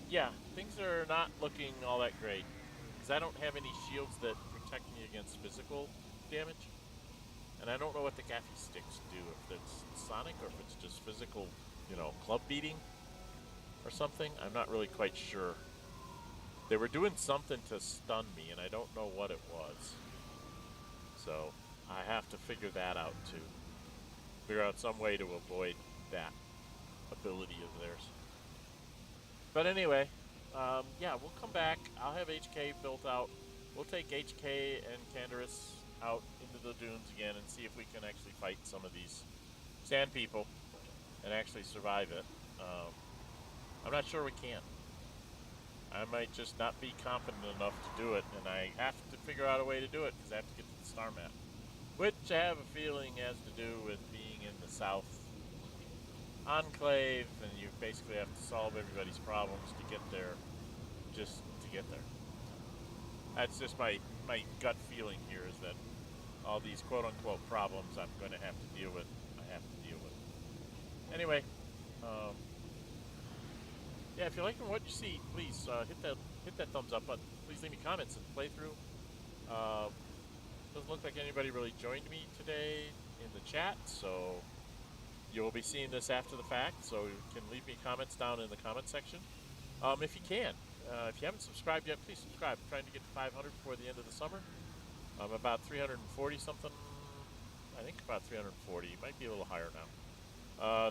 yeah, things are not looking all that great. Because I don't have any shields that protect me against physical damage. And I don't know what the gaffy sticks do. If it's sonic or if it's just physical, you know, club beating or something. I'm not really quite sure. They were doing something to stun me, and I don't know what it was. So I have to figure that out too. Figure out some way to avoid that ability of theirs. But anyway, yeah, we'll come back. I'll have HK built out. We'll take HK and Canderous out into the dunes again and see if we can actually fight some of these sand people and actually survive it. I'm not sure we can. I might just not be confident enough to do it, and I have to figure out a way to do it because I have to get to the star map, which I have a feeling has to do with being in the South Enclave, and you basically have to solve everybody's problems to get there, just to get there. That's just my gut feeling here, is that all these quote-unquote problems I'm going to have to deal with, I have to deal with. Anyway, yeah, if you're liking what you see, please hit that thumbs up button. Please leave me comments in the playthrough. Doesn't look like anybody really joined me today in the chat, so you'll be seeing this after the fact. So you can leave me comments down in the comment section. If you can, if you haven't subscribed yet, please subscribe. I'm trying to get to 500 before the end of the summer. I'm about 340 something. I think about 340. Might be a little higher now.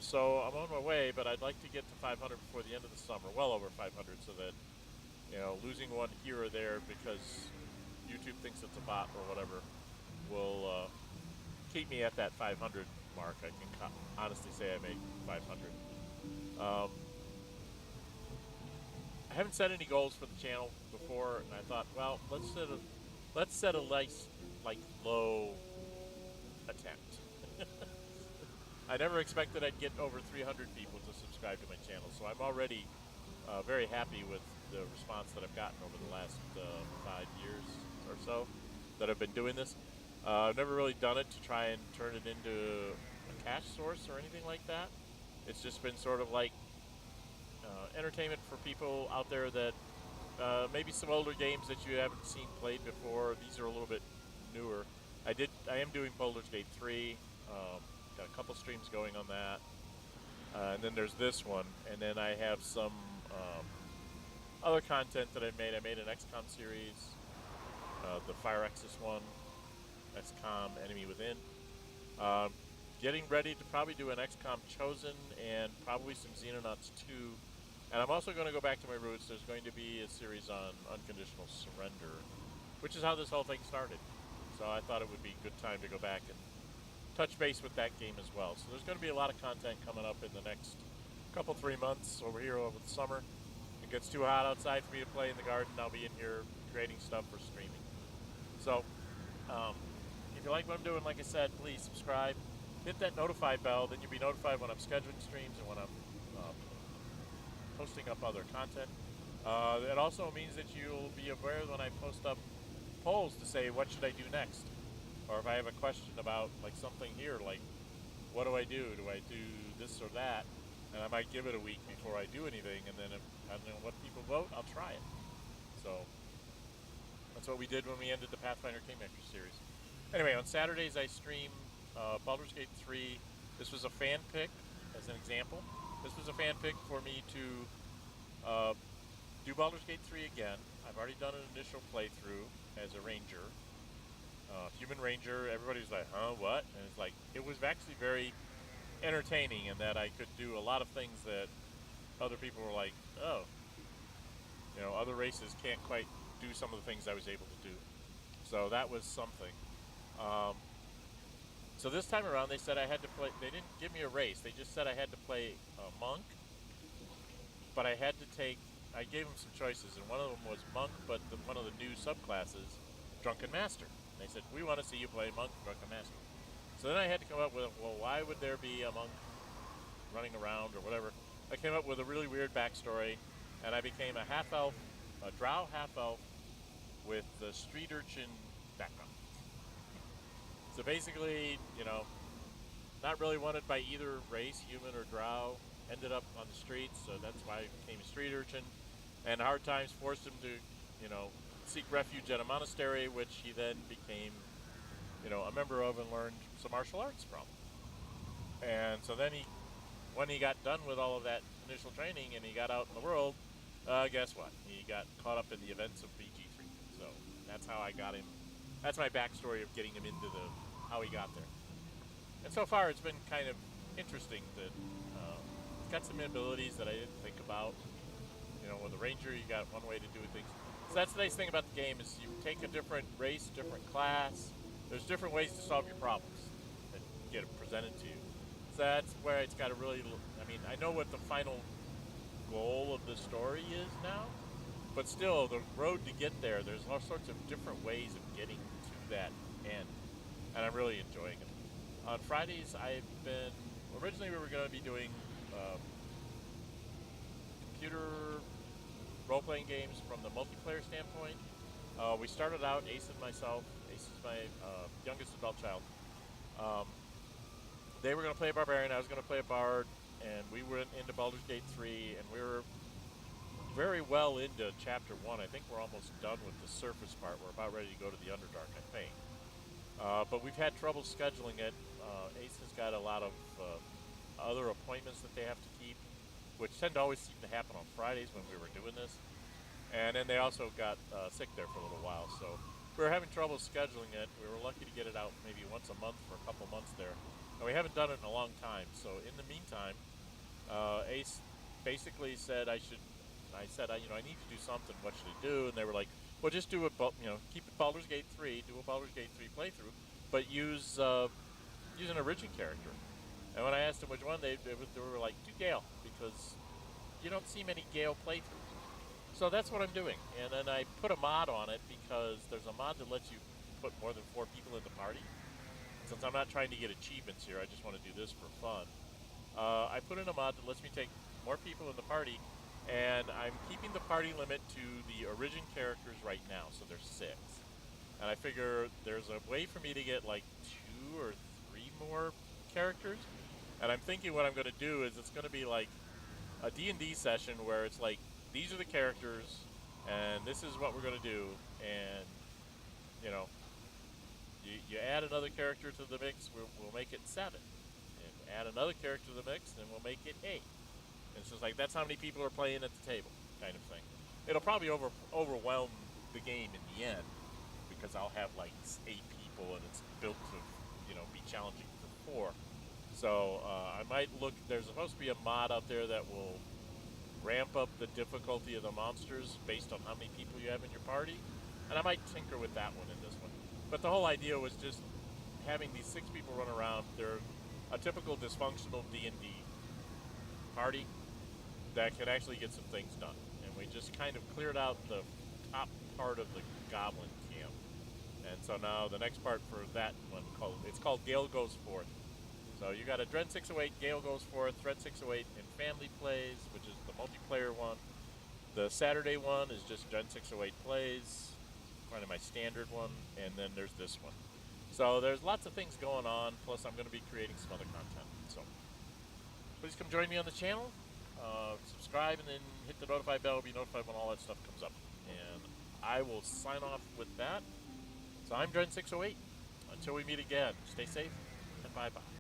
So I'm on my way, but I'd like to get to 500 before the end of the summer, well over 500, so that, you know, losing one here or there because YouTube thinks it's a bot or whatever will keep me at that 500 mark. I can honestly say I made 500. I haven't set any goals for the channel before, and I thought, well, let's set a nice, like, low attempt. I never expected I'd get over 300 people to subscribe to my channel, so I'm already very happy with the response that I've gotten over the last 5 years or so that I've been doing this. I've never really done it to try and turn it into a cash source or anything like that. It's just been sort of like entertainment for people out there that maybe some older games that you haven't seen played before. These are a little bit newer. I am doing Baldur's Gate 3. Got a couple streams going on that, and then there's this one, and then I have some other content that I made. I made an XCOM series, the Fire Exis one, XCOM Enemy Within. Getting ready to probably do an XCOM Chosen and probably some Xenonauts 2, and I'm also going to go back to my roots. There's going to be a series on Unconditional Surrender, which is how this whole thing started. So I thought it would be a good time to go back and touch base with that game as well. So there's going to be a lot of content coming up in the next couple, 3 months over here over the summer. It gets too hot outside for me to play in the garden. I'll be in here creating stuff for streaming. So if you like what I'm doing, like I said, please subscribe. Hit that notify bell, then you'll be notified when I'm scheduling streams and when I'm posting up other content. It also means that you'll be aware when I post up polls to say what should I do next, or if I have a question about like something here, like what do I do? Do I do this or that? And I might give it a week before I do anything, and then if I don't know what people vote, I'll try it. So that's what we did when we ended the Pathfinder Kingmaker series. Anyway, on Saturdays I stream Baldur's Gate 3. This was a fan pick, as an example. This was a fan pick for me to do Baldur's Gate 3 again. I've already done an initial playthrough as a ranger. Human ranger, everybody was like, huh, what? And it's like, it was actually very entertaining in that I could do a lot of things that other people were like, oh, you know, other races can't quite do some of the things I was able to do. So that was something. So this time around, they said I had to play, they didn't give me a race, they just said I had to play a monk, but I had to take, I gave them some choices, and one of them was monk, but one of the new subclasses, drunken master. And they said, we want to see you play monk, drunken master. So then I had to come up with, well, why would there be a monk running around or whatever? I came up with a really weird backstory, and I became a half-elf, a drow half-elf with the street urchin background. So basically, you know, not really wanted by either race, human or drow, ended up on the streets, so that's why I became a street urchin. And hard times forced him to, you know, seek refuge at a monastery, which he then became, you know, a member of and learned some martial arts from. And so then when he got done with all of that initial training and he got out in the world, guess what? He got caught up in the events of BG3. So that's how I got him. That's my backstory of getting him into how he got there. And so far it's been kind of interesting that he's got some abilities that I didn't think about. You know, with a ranger, you got one way to do things. So that's the nice thing about the game is you take a different race, different class. There's different ways to solve your problems that get presented to you. So that's where it's got a really, I mean, I know what the final goal of the story is now, but still, the road to get there, there's all sorts of different ways of getting to that end, and I'm really enjoying it. On Fridays, originally we were going to be doing computer role-playing games from the multiplayer standpoint. We started out, Ace and myself, Ace is my youngest adult child. They were going to play a barbarian, I was going to play a bard, and we went into Baldur's Gate 3, and we were very well into Chapter 1. I think we're almost done with the surface part. We're about ready to go to the Underdark, I think. But we've had trouble scheduling it. Ace has got a lot of other appointments that they have to keep, which tend to always seem to happen on Fridays when we were doing this. And then they also got sick there for a little while, so we were having trouble scheduling it. We were lucky to get it out maybe once a month for a couple months there. And we haven't done it in a long time, so in the meantime, Ace basically said I said, you know, I need to do something, what should I do? And they were like, well, just do keep it Baldur's Gate 3, do a Baldur's Gate 3 playthrough, but use an origin character. And when I asked them which one, they were like, do Gale, because you don't see many Gale playthroughs. So that's what I'm doing. And then I put a mod on it because there's a mod that lets you put more than 4 people in the party. Since I'm not trying to get achievements here, I just want to do this for fun. I put in a mod that lets me take more people in the party, and I'm keeping the party limit to the origin characters right now, so there's 6. And I figure there's a way for me to get like 2 or 3 more characters. And I'm thinking what I'm going to do is it's going to be like a D&D session where it's like, these are the characters, and this is what we're going to do, and, you know, you add another character to the mix, we'll make it 7. And add another character to the mix, and we'll make it 8. And it's just like, that's how many people are playing at the table, kind of thing. It'll probably overwhelm the game in the end, because I'll have like 8 people, and it's built to, you know, be challenging for 4. So I might look, there's supposed to be a mod out there that will ramp up the difficulty of the monsters based on how many people you have in your party, and I might tinker with that one in this one. But the whole idea was just having these 6 people run around. They're a typical dysfunctional D&D party that can actually get some things done. And we just kind of cleared out the top part of the goblin camp. And so now the next part for that one, it's called Gale Goes Forth. So you got a Dren608, Gale Goes Forth, Dren608 and Family Plays, which is the multiplayer one. The Saturday one is just Dren608 Plays, kind of my standard one, and then there's this one. So there's lots of things going on, plus I'm going to be creating some other content. So please come join me on the channel, subscribe, and then hit the notify bell to be notified when all that stuff comes up. And I will sign off with that. So I'm Dren608. Until we meet again, stay safe, and bye-bye.